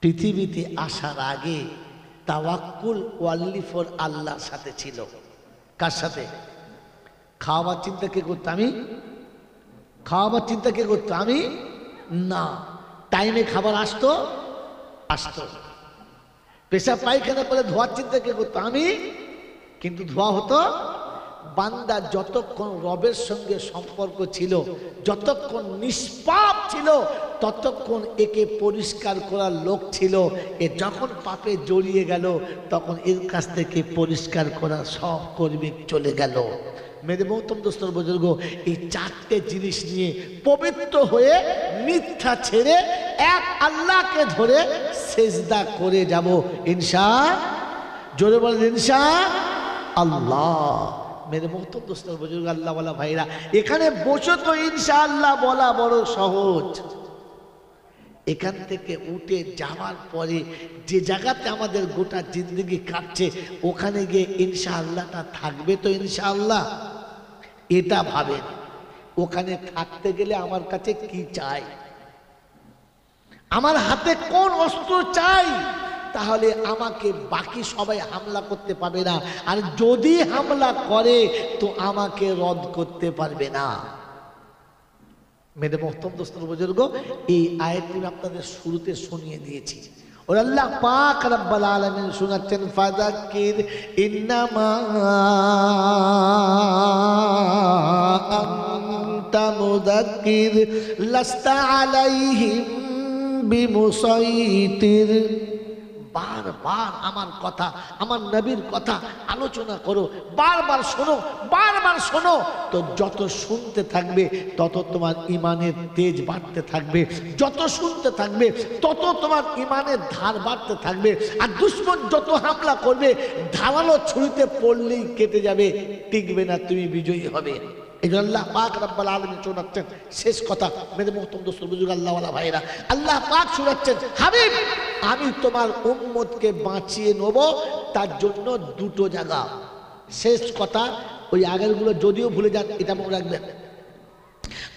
পৃথিবীতে আসার আগে তাওয়াক্কুল ওয়ালি ফর আল্লাহর সাথে ছিল। কার সাথে? খাওয়ার চিন্তা কে করতো? আমি। খাওয়াবার চিন্তা কে করতো? আমি না। টাইমে খাবার আসতো, পেশাব পায়খানা করে ধোয়ার চিন্তা কে করতো? আমি। কিন্তু ধোয়া হতো। বান্দা যতক্ষণ রবের সঙ্গে সম্পর্ক ছিল, যতক্ষণ নিষ্পাপ ছিল, ততক্ষণ একে পরিষ্কার করার লোক ছিল। এ যখন পাপে জড়িয়ে গেল, তখন এর কাছ থেকে পরিষ্কার করা সব কর্মী চলে গেল। মেরে মহতম দোস্তর বুজুর্গ, এই চারটে জিনিস নিয়ে পবিত্র হয়ে মিথ্যা ছেড়ে এক আল্লাহকে ধরে সেজদা করে যাব ইনশাআল্লাহ। জোরে বলেন ইনশাআল্লাহ। মেরে মহতম দোস্তর বুজুর্গ, আল্লাহওয়ালা ভাইরা, এখানে বসে তো ইনশাআল্লাহ বলা বড় সহজ। এখান থেকে উঠে যাওয়ার পরে যে জায়গাতে আমাদের গোটা জিন্দগি কাটছে, ওখানে গিয়ে ইনশাআল্লাহটা থাকবে তো ইনশাআল্লাহ? এটা ভাবেন। ওখানে থাকতে গেলে আমার কাছে কি চাই, আমার হাতে কোন অস্ত্র চাই, তাহলে আমাকে বাকি সবাই হামলা করতে পারবে না। আর যদি হামলা করে তো আমাকে রদ করতে পারবে না। মেরে মোহতম দোস্তর বুজুর্গ, এই আয়াতটি আপনাদের শুরুতে শুনিয়ে দিয়েছি। ওর আল্লাহ পাক রব্বুল আলামিন শোনাচ্ছেন, ফাযাক্কির ইন্নামা আনতা মুযাক্কির লাস্তা আলাইহিম বিমুসাইতির। বারবার আমার কথা, আমার নবীর কথা আলোচনা করো, বারবার শোনো, বারবার শোনো। তো যত শুনতে থাকবে তত তোমার ইমানের তেজ বাড়তে থাকবে, যত শুনতে থাকবে তত তোমার ইমানের ধার বাড়তে থাকবে। আর দুশমন যত হামলা করবে, ধারালো ছুরিতে পড়লেই কেটে যাবে, টিকবে না, তুমি বিজয়ী হবে। এই জন্য আল্লাহ পাক রব্বুল আলামিন শোনাচ্ছেন শেষ কথা। মেরে মুহতরম দোস্ত বুজুর্গ, আল্লাহওয়ালা ভাইরা, আল্লাহ পাক শোনাচ্ছেন, হাবিব আমি তোমার উম্মতকে বাঁচিয়ে নেব, তার জন্য দুটো জায়গা। শেষ কথা, ওই আগেরগুলো যদিও ভুলে যান, এটা মনে রাখবেন।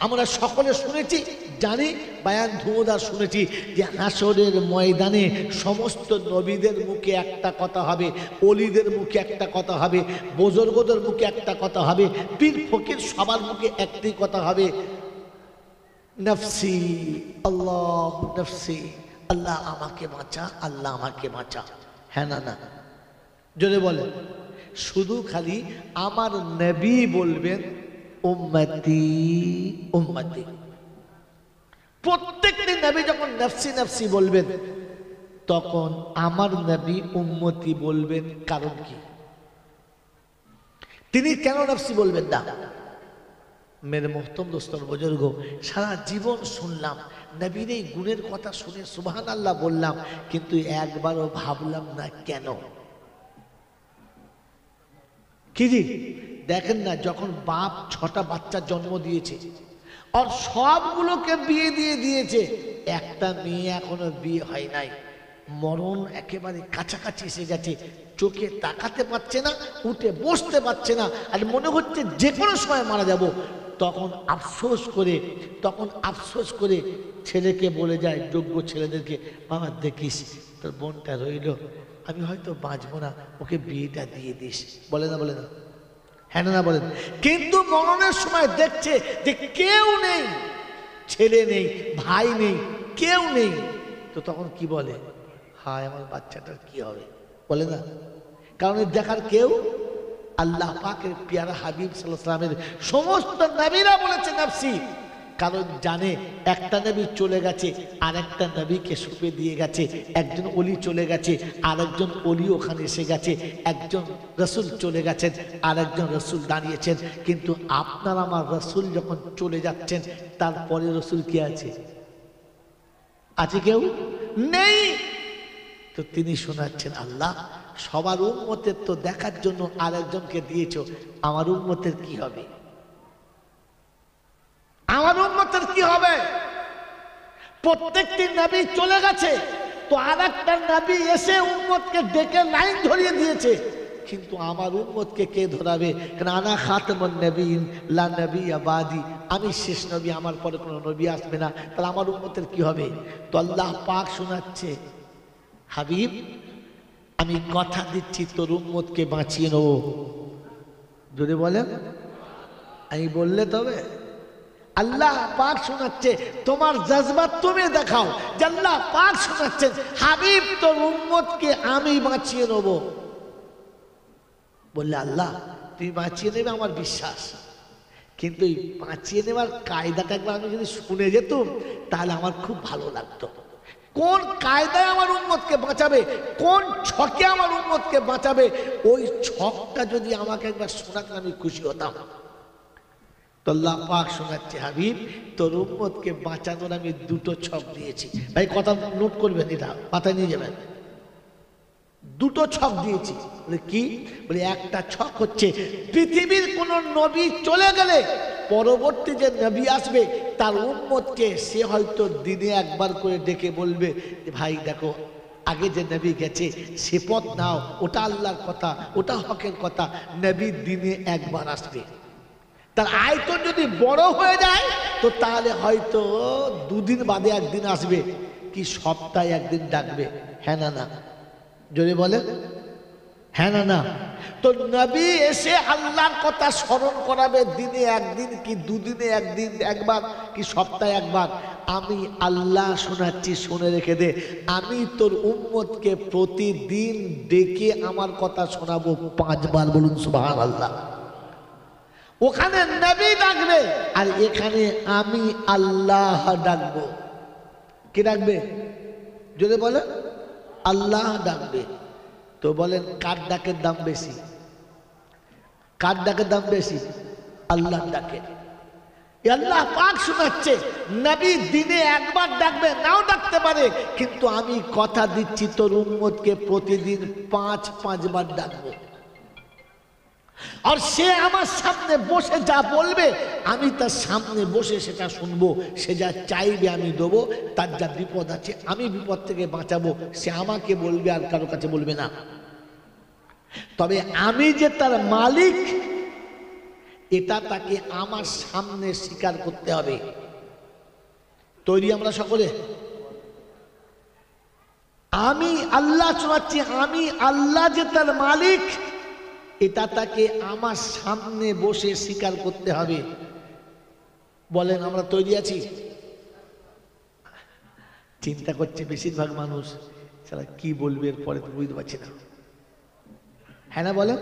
আমরা সকলে শুনেছি, জানি, বায়ান ধুমোদার শুনেছি যে হাসরের ময়দানে সমস্ত নবীদের মুখে একটা কথা হবে, অলিদের মুখে একটা কথা হবে, বুজুর্গদের মুখে একটা কথা হবে, পীর ফকির সবার মুখে একটি কথা হবে, নফসি আল্লাহ নফসি, আল্লাহ আমাকে বাঁচা, আল্লাহ আমাকে বাঁচা। হ্যাঁ না? না জোরে বলেন। শুধু খালি আমার নবী বলবেন উম্মতি উম্মতি। প্রত্যেকটি নবী যখন নফসি নফসি বলবেন, তখন আমার নবী উম্মতি বলবেন। কারণ কি? তিনি কেন নফসি বলবেন না? মেরে মুহতরম দোস্তর বুজুর্গ, সারা জীবন শুনলাম নবীর এই গুণের কথা, শুনে সুবহানাল্লাহ বললাম, কিন্তু একবারও ভাবলাম না কেন। কি জি দেখেন না, যখন বাপ 6টা বাচ্চা জন্ম দিয়েছে আর সবগুলোকে বিয়ে দিয়ে দিয়েছে, একটা মেয়ে এখনো বিয়ে হয় নাই, মরণ একেবারে কাছাকাছি এসে গেছে, চোখে তাকাতে পারছে না, উঠে বসতে পারছে না, আর মনে হচ্ছে যে কোনো সময় মারা যাব। তখন আফসোস করে ছেলেকে বলে যায়, যোগ্য ছেলেদেরকে, বাবা দেখিস তোর বোনটা রইল, আমি হয়তো বাঁচবো না, ওকে বিয়েটা দিয়ে দিস। বলে না? বলে না? হ্যাঁ না বলেন। কিন্তু মরণের সময় দেখছে যে কেউ নেই, ছেলে নেই, ভাই নেই, কেউ নেই, তো তখন কি বলে? হায় আমার বাচ্চাটার কি হবে? বলে না? কারণ দেখার কেউ, আল্লাহ পাকের পিয়ারা হাবিব সাল্লাল্লাহু আলাইহি ওয়াসাল্লামের সমস্ত নবীরা বলেছে নফসি। কারণ জানে একটা নবী চলে গেছে, আর একটা নবীকে সুপে দিয়ে গেছে, একজন অলি চলে গেছে, আর একজন অলি ওখানে এসে গেছে, একজন রসুল চলে গেছেন, আর একজন রসুল দাঁড়িয়েছেন। কিন্তু আপনার আমার রসুল যখন চলে যাচ্ছেন, তারপরে রসুল কি আছে? আছে কেউ? নেই। তো তিনি শোনাচ্ছেন, আল্লাহ সবার উম্মতের তো দেখার জন্য আরেকজনকে দিয়েছো, আমার উম্মতের কি হবে? আমার উম্মতের কি হবে? প্রত্যেকটি নবী চলে গেছে, তো আরেকটা নবী এসে উম্মতকে ডেকে লাইন ধরিয়ে দিয়েছে, কিন্তু আমার উম্মতকে কে ধরাবে? কারণ আনা খাতামুন নবীন লা নবিয়্যা বাদি, আমি শেষ নবী, আমার পরে কোনো নবী আসবে না, তাহলে আমার উম্মতের কি হবে? তো আল্লাহ পাক শোনাচ্ছে, হাবিব আমি কথা দিচ্ছি তোর উম্মতকে বাঁচিয়ে নেব। যদি বলেন আমি বললে তবে আল্লাহ পাক শোনাচ্ছে, তোমার জজবা তুমি দেখাও যে আল্লাহ পাক শোনাচ্ছেন হাবিব তোর উম্মতকে আমি বাঁচিয়ে নেব। বললে আল্লাহ তুই বাঁচিয়ে নেবে আমার বিশ্বাস, কিন্তু এই বাঁচিয়ে নেওয়ার কায়দাটা একবার আমি যদি শুনে যেতাম তাহলে আমার খুব ভালো লাগতো। কোন কায়দায় আমার উম্মতকে বাঁচাবে, কোন ছকে আমার উম্মতকে বাঁচাবে, ওই ছকটা যদি আমাকে একবার শোনাতেন আমি খুশি হতাম। তো আল্লাহ পাক শোনাচ্ছে হাবিব তোর উম্মতকে বাঁচানোর আমি দুটো ছক দিয়েছি। ভাই কথা নোট করবেন, এটা পাতায় নিয়ে যাবেন। দুটো ছক দিয়েছি। বলে কি? বলে একটা ছক হচ্ছে পৃথিবীর কোন নবী চলে গেলে পরবর্তী যে নবী আসবে তার উম্মতকে সে হয়তো দিনে একবার করে ডেকে বলবে ভাই দেখো আগে যে নবী গেছে সে পথ নাও, ওটা আল্লাহর কথা, ওটা হকের কথা। নবী দিনে একবার আসবে। তার আয়তন যদি বড় হয়ে যায় তো তাহলে হয়তো দুদিন বাদে একদিন আসবে, কি সপ্তাহে একদিন ডাকবে। হ্যাঁ না না? জোরে বলে হ্যাঁ না না? তো নবী এসে আল্লাহর কথা স্মরণ করাবে দিনে একদিন, কি দুদিনে একদিন, একবার, কি সপ্তাহে একবার। আমি আল্লাহ শোনাচ্ছি, শুনে রেখে দে, আমি তোর উম্মতকে প্রতিদিন ডেকে আমার কথা শোনাবো 5 বার। বলুন সুবহানাল্লাহ। ওখানে নবী ডাকবে আর এখানে আমি আল্লাহ ডাকবো। কি ডাকবে? যদি বলে আল্লাহ ডাকবে। তো বলেন কার ডাকের দাম বেশি? কার ডাকের দাম বেশি? আল্লাহ ডাকে। আল্লাহ পাক শোনাচ্ছে নবী দিনে একবার ডাকবে, নাও ডাকতে পারে, কিন্তু আমি কথা দিচ্ছি তোর উম্মতকে প্রতিদিন 5 বার ডাকবো। আর সে আমার সামনে বসে যা বলবে আমি তার সামনে বসে সেটা শুনবো। সে যা চাইবে আমি দেবো, তার যা বিপদ আছে আমি বিপদ থেকে বাঁচাবো, সে আমাকে বলবে আর কারো কাছে বলবে না। তবে আমি যে তার মালিক এটা তাকে আমার সামনে স্বীকার করতে হবে। তৈরি আমরা সকলে? আমি আল্লাহ শোনাচ্ছি, আমি আল্লাহ যে তার মালিক এটা তাকে আমার সামনে বসে স্বীকার করতে হবে। বলেন আমরা তৈরি আছি? চিন্তা করছে বেশিরভাগ মানুষ, সারা কি বলবে এরপরে তো বুঝতে পারছি না। হ্যাঁ না বলেন?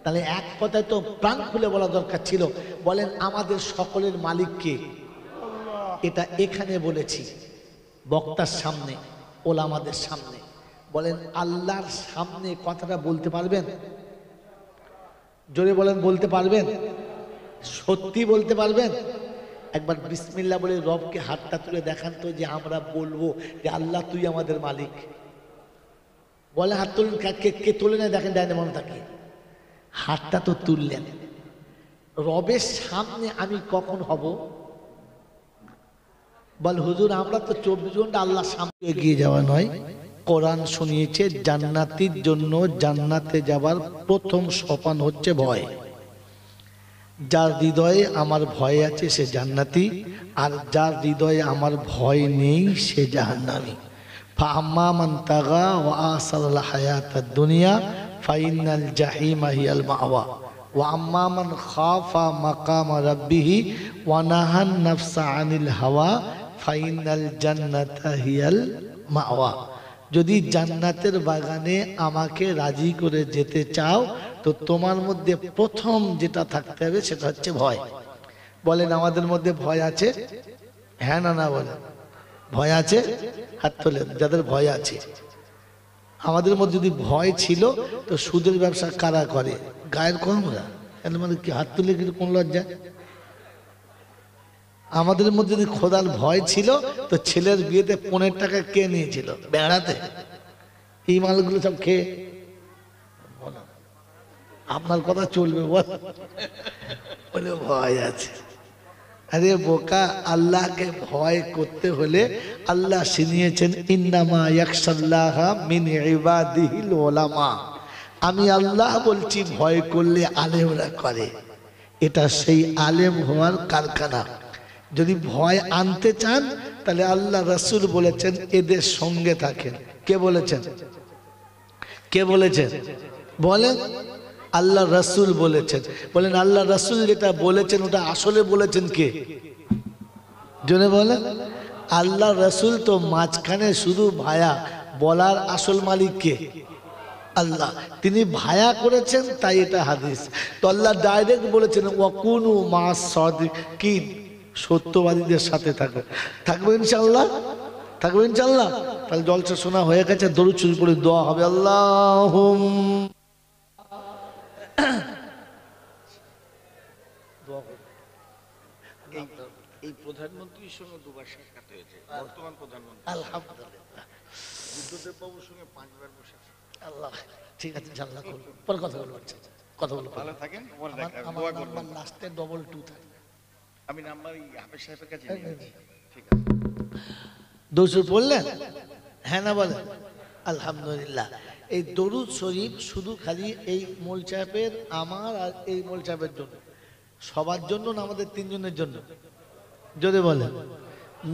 তাহলে এক কথায় তো প্রাণ খুলে বলা দরকার ছিল। বলেন আমাদের সকলের মালিক কে? এটা এখানে বলেছি বক্তার সামনে, ওলামাদের সামনে। বলেন আল্লাহর সামনে কথাটা বলতে পারবেন? জোরে বলেন বলতে পারবেন? সত্যি বলতে পারবেন? একবার বিসমিল্লাহ বলে রবকে হাতটা তুলে দেখান তো যে আমরা বলবো যে আল্লাহ তুই আমাদের মালিক। বলে হাত তুলুন। কে তুলে নেয় দেখেন, ডাইনে মনে থাকে। হাতটা তো তুললেন। রবের সামনে আমি কখন হব? বল হুজুর আমরা তো 24 ঘন্টা আল্লাহর সামনে এগিয়ে যাওয়া নয়। কোরআন শুনিয়েছে জান্নাতীর জন্য জান্নাতে যাবার প্রথম সোপান হচ্ছে ভয়। যার হৃদয়ে আমার ভয় আছে সে জান্নাতি, আর যার হৃদয়ে আমার ভয় নেই সে জাহান্নামী। ফাআম্মা মান তাগা ওয়া আসারাল হায়াতাদ দুনিয়া ফাইনাল জাহিমা হিয়াল মাওয়া ওয়া আম্মা মান খাফা মাকামা রাব্বিহি ওয়া নাহান নাফসা আনিল হাওয়া ফাইনাল জান্নাতা হিয়াল মাওয়া। যদি জান্নাতের বাগানে আমাকে রাজি করে যেতে চাও তো তোমার মধ্যে প্রথম যেটা থাকতে হবে সেটা হচ্ছে ভয়। বলেন আমাদের মধ্যে ভয় আছে? হ্যাঁ না না বলেন ভয় আছে? হাত তোলেন যাদের ভয় আছে। আমাদের মধ্যে যদি ভয় ছিল তো সুদের ব্যবসা কারা করে? গায়ের কমরা। মানে কি হাত তুলে কিন্তু কোন লজ্জা? আমাদের মধ্যে যদি খোদার ভয় ছিল তো ছেলের বিয়েতে 15 টাকা কে নিয়েছিল বেড়াতে? এই মালগুলো সব খেয়ে আপনার কথা চলবে? বলে ভয় আছে। আরে বোকা, আল্লাহকে ভয় করতে হলে আল্লাহ শিখিয়েছেন ইন্নামা ইয়াখশাল্লাহা মিন ইবাদিহিল উলামা। আমি আল্লাহ বলছি ভয় করলে আলেমরা করে। এটা সেই আলেম হওয়ার কারখানা। যদি ভয় আনতে চান তাহলে আল্লাহ রাসূল বলেছেন এদের সঙ্গে থাকেন। কে বলেছেন? কে বলেছেন? বলেন আল্লাহ রাসূল বলেছেন। বলেন আল্লাহ রাসূল যেটা বলেছেন ওটা আসলে বলেছেন কে? জোরে বলেন। আল্লাহ রসুল তো মাঝখানে শুধু ভায়া, বলার আসল মালিক কে? আল্লাহ। তিনি ভায়া করেছেন, তাই এটা হাদিস। তো আল্লাহ ডাইরেক্ট বলেছেন ওয়াকুনু মাস সাদিকিন, সত্যবাদীদের সাথে থাকবে। থাকবে ইনশাআল্লাহ, থাকবে ইনশাআল্লাহ। তাহলে জলসা শোনা হয়ে গেছে, দরুদ শরীফ পড়ে দোয়া হবে। আল্লাহুম্মা এই প্রধানমন্ত্রীর সঙ্গে দুবার সাক্ষাৎ হয়েছে, বর্তমান প্রধানমন্ত্রী। আলহামদুলিল্লাহ। বুদ্ধদেব বাবুর সঙ্গে 5 বার বসে। আল্লাহ, ঠিক আছে, জানলা করুন, পরে কথা বলবো। আচ্ছা, কথা বলবো। ভালো থাকেন, পরে দেখা হবে, আমার দোয়া করবেন। নাম্বার লাস্টে 22 থাকে। আমি নাম্বার হাফেজ সাহেবের কাছে নিয়ে গেছি। ঠিক আছে, দরুদ পড়লেন? হ্যাঁ না বলেন? আলহামদুলিল্লাহ। এই দরুদ শরীফ শুধু খালি এই মোল সাহেবের, আমার আর এই মোল সাহেবের জন্য, সবার জন্য না আমাদের তিনজনের জন্য? যদি বলেন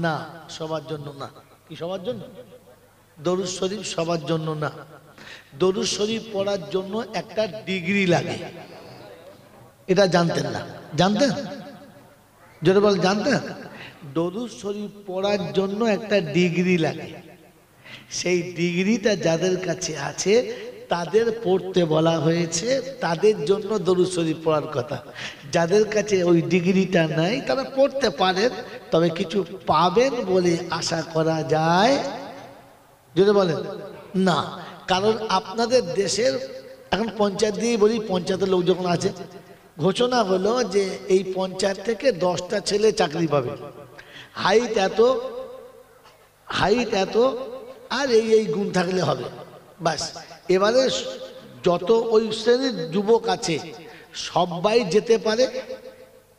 না, সবার জন্য না। কি সবার জন্য? দরুদ শরীফ সবার জন্য না। দরুদ শরীফ পড়ার জন্য একটা ডিগ্রি লাগে, এটা জানতেন না? জানতেন? যদি বলেন জানতেন? দরুদ শরীফ পড়ার জন্য একটা ডিগ্রি লাগে। সেই ডিগ্রিটা যাদের কাছে আছে তাদের পড়তে বলা হয়েছে, তাদের জন্য দরুদ শরীফ পড়ার কথা। যাদের কাছে ওই ডিগ্রিটা নাই তারা পড়তে পারেন, তবে কিছু পাবেন বলে আশা করা যায়? যদি বলেন না, কারণ আপনাদের দেশের এখন পঞ্চায়েত দিয়ে বলি, পঞ্চায়েতের লোক যখন আছে, ঘোষণা হলো যে এই পঞ্চায়েত থেকে 10টা ছেলে চাকরি পাবে, হাইট এত, হাইট এত, আর এই এই গুণ থাকলে হবে, বাস। এবারে যত ওই শ্রেণীর যুবক আছে সবাই যেতে পারে,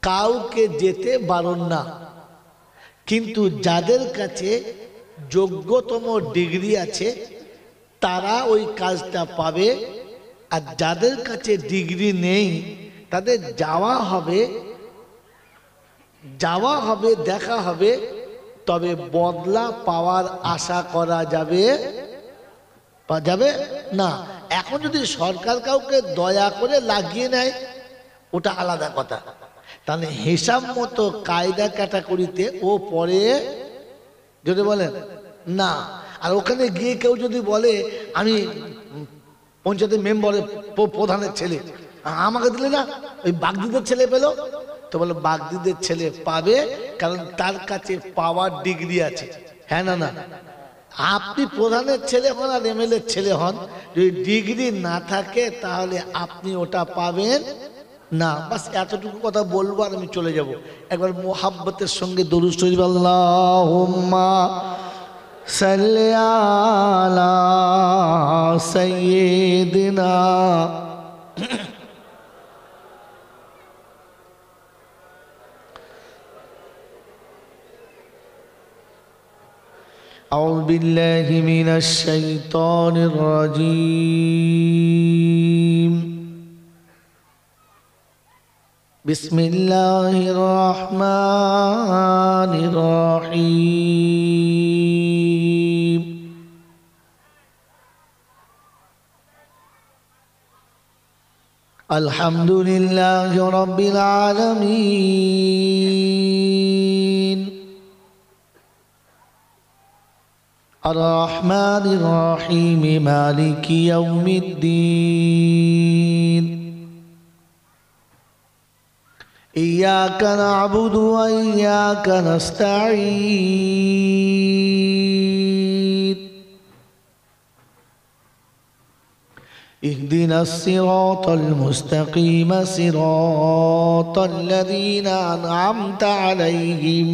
কাউকে যেতে বারণ না। কিন্তু যাদের কাছে যোগ্যতম ডিগ্রি আছে তারা ওই কাজটা পাবে, আর যাদের কাছে ডিগ্রি নেই তাদের যাওয়া হবে, যাওয়া হবে, দেখা হবে, তবে বদলা পাওয়ার আশা করা যাবে যাবে না। এখন যদি সরকার কাউকে দয়া করে লাগিয়ে নেয় ওটা আলাদা কথা, তাহলে হিসাব মতো কায়দা ক্যাটাগরিতে ও পড়ে। যদি বলেন না, আর ওখানে গিয়ে কেউ যদি বলে আমি পঞ্চায়েতের মেম্বারের প্রধানের ছেলে, আমাকে দিলে না, ওই বাগদিদের ছেলে পেলো, তো বলো বাগদিদের ছেলে পাবে, কারণ তার কাছে পাওয়ার ডিগ্রি আছে। হ্যাঁ না? না, আপনি প্রধানের ছেলে হন আর এমএলএ ছেলে হন, যদি ডিগ্রি না থাকে তাহলে আপনি ওটা পাবেন না। বাস এতটুকু কথা বলবো আর আমি চলে যাব। একবার মোহাব্বতের সঙ্গে দরুদ শরীফ আল্লাহুম্মা সাল্লি আলা সাইয়্যিদিনা أعوذ بالله من الشيطان الرجيم. بسم الله الرحمن الرحيم. الحمد لله رب العالمين الرحمن الرحيم مالك يوم الدين إياك نعبد وإياك نستعين اهدنا الصراط المستقيم صراط الذين أنعمت عليهم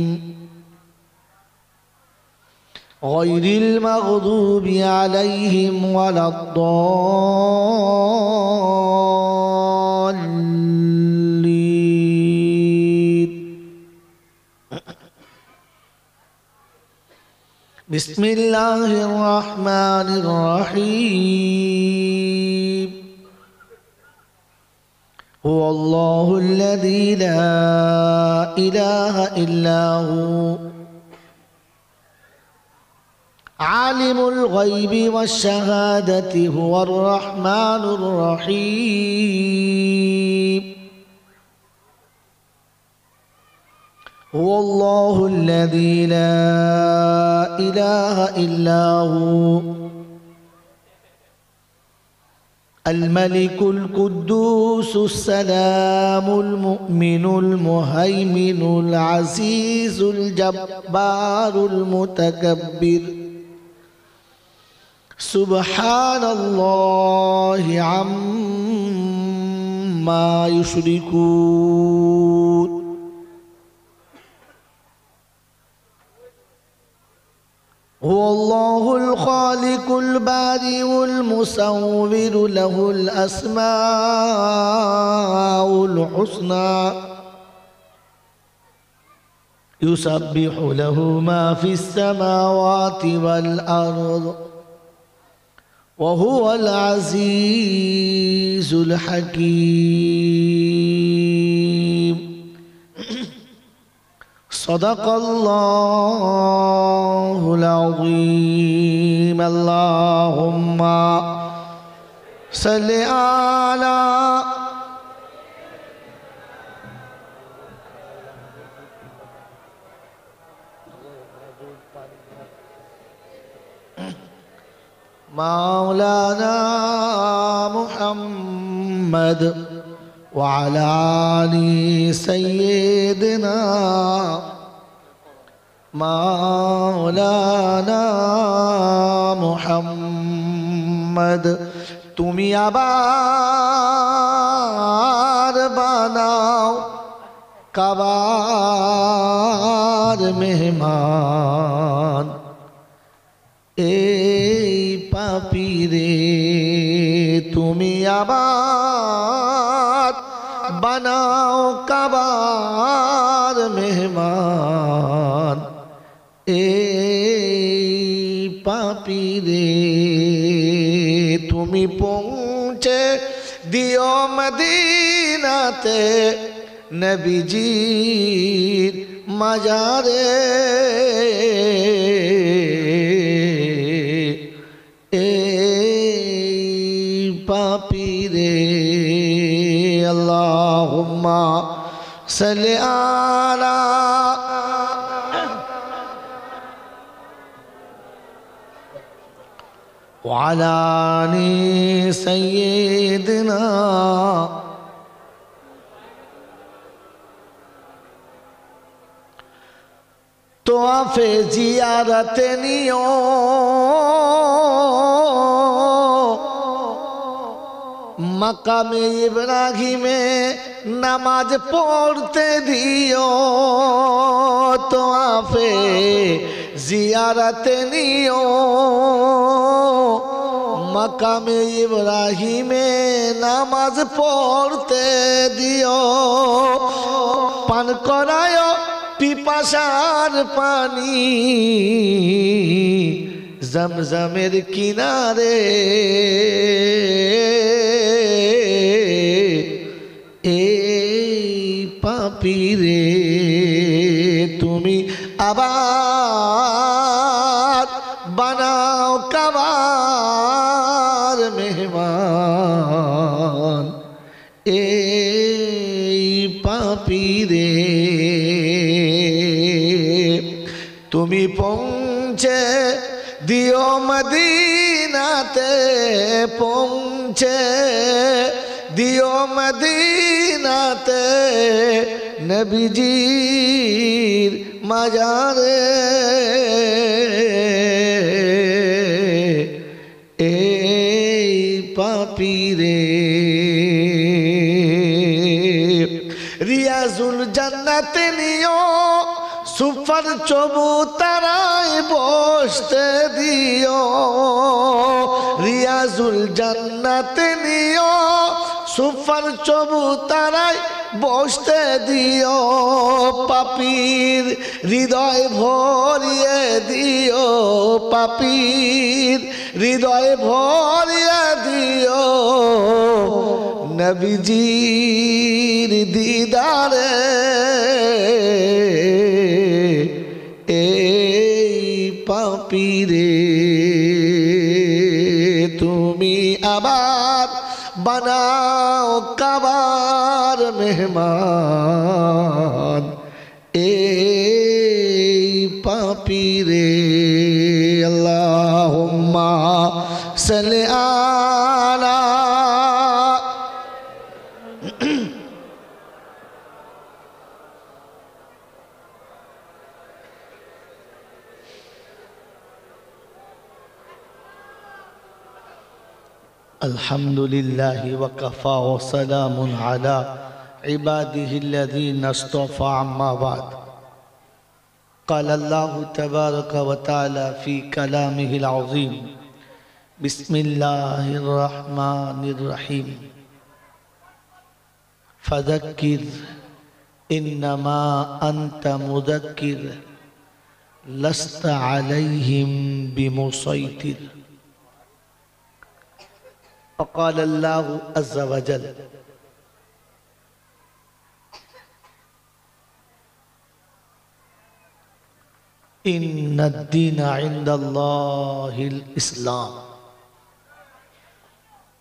غير المغضوب عليهم ولا الضالين. بسم الله الرحمن الرحيم. هو الله الذي لا إله إلا هو عالم الغيب والشهادة هو الرحمن الرحيم. هو الله الذي لا إله إلا هو الملك القدوس السلام المؤمن المهيمن العزيز الجبار المتكبر سبحان الله عما يشركون هو الله الخالق البارئ المصور له الأسماء الحسنى يسبح له ما في السماوات والأرض وهو العزيز الحكيم صدق الله العظيم اللهم صل على مولانا محمد وعلى آل سيدنا مولانا محمد তুমি আবার বানাও কাবার মেহমান এই পাপীরে তুমি আবার বানাও কাবার মেহমান এই পাপীরে তুমি পৌঁছে দিও মদিনাতে নবীজির মাজারে পাপীরে আল্লাহুম্মা সাল্লি আলা ওয়ালা আলি সাইয়্যিদিনা তোয়াফে জিয়ারত নিও মাকামে ইব্রাহিমে নামাজ পড়তে দিও তোয়াফে জিয়ারত নিও মাকামে ইব্রাহিমে নামাজ পড়তে দিও পান করায় পিপাসার পানি জমজমের কিনারে এই পাপীরে তুমি আবার বানাও কাবার মেহমান এই পাপীরে তুমি পৌঁছে দিও মদিনাতে পৌঁছে দিও মদিনাতে নবীজির মাজারে এই পাপীরে রিয়াজুল জান্নাতে নিও সুফার চবুতারায় বসতে দিও রিয়াজুল জান্নাতে নিও সুফার চবুতারায় বসতে দিও পাপীর হৃদয় ভরিয়ে দিও পাপীর হৃদয় ভরিয়ে দিও নবীজির দিদারে এই পাপীরে তুমি আবার বানাও কাবার মেহমান পীরে আল্লাহুম্মা সাল্লি আলা আলহামদুলিল্লাহি ওয়া কাফা ওয়া সালামুন আলা ইবাদিহিল্লাযীনা ইসতাফা আম্মা বাদ قال الله تبارك وتعالى في كلامه العظيم بسم الله الرحمن الرحيم فذكر إنما أنت مذكر لست عليهم بمسيطر وقال الله عز وجل إن الدين عند الله الإسلام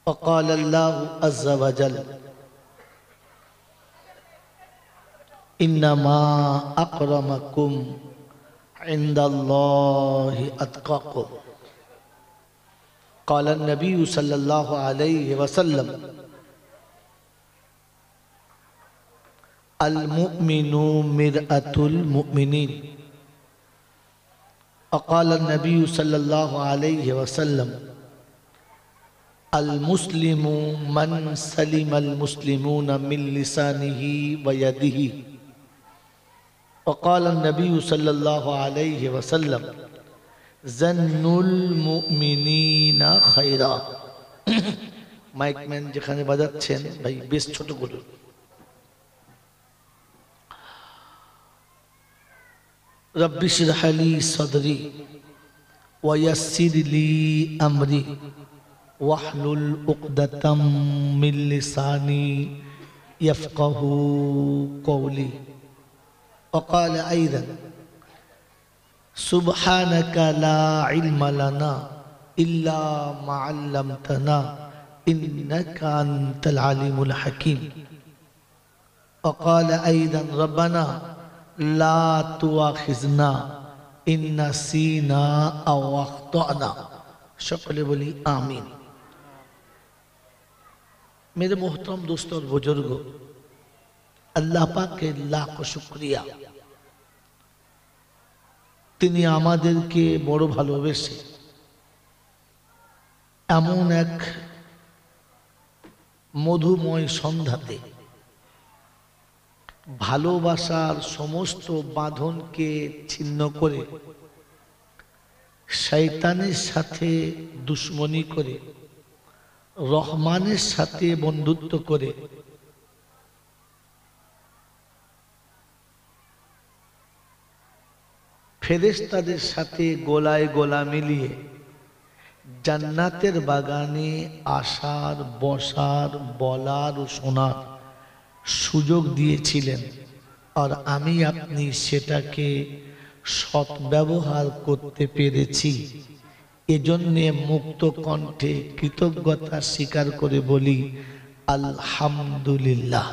وقال الله عز وجل إنما أكرمكم عند الله أتقاكم قال النبي صلى الله عليه وسلم المؤمن مرآة المؤمنين وقال النبي صلى الله عليه وسلم المسلم من سلم المسلمون من لسانه ويده وقال النبي صلى الله عليه وسلم জন্নুল মুমিনিনা খায়রা মাইকম্যান যেখানে বাজাচ্ছেন ভাই বেশ ছোট করুন রব্বি ইশরাহ লি সাদরি ওয়া ইয়াসসির লি আমরি ওয়াহলুল উকদাতাম মিন লিসানি ইয়াফকাহু কওলি وقال أيضا سبحانك لا علم لنا إلا ما علمتنا إنك أنت العليم الحكيم وقال أيضا ربنا لا تؤاخذنا إن نسينا أو أخطأنا সকলে বলি আমিন मेरे मोहतरम दोस्तों और बुजुर्गों अल्लाह पाक के लाख शुक्रिया তিনি আমাদেরকে বড় ভালোবেসে এমন এক মধুময় সন্ধ্যাতে ভালোবাসার সমস্ত বাঁধনকে ছিন্ন করে শয়তানের সাথে দুশ্মনী করে রহমানের সাথে বন্ধুত্ব করে ফেরেশতাদের সাথে গোলায় গোলা মিলিয়ে জান্নাতের বাগানে আসার বসার বলার ও শোনার সুযোগ দিয়েছিলেন আর আমি আপনি সেটাকে সদ্ব্যবহার করতে পেরেছি এজন্যে মুক্ত কণ্ঠে কৃতজ্ঞতা স্বীকার করে বলি আলহামদুলিল্লাহ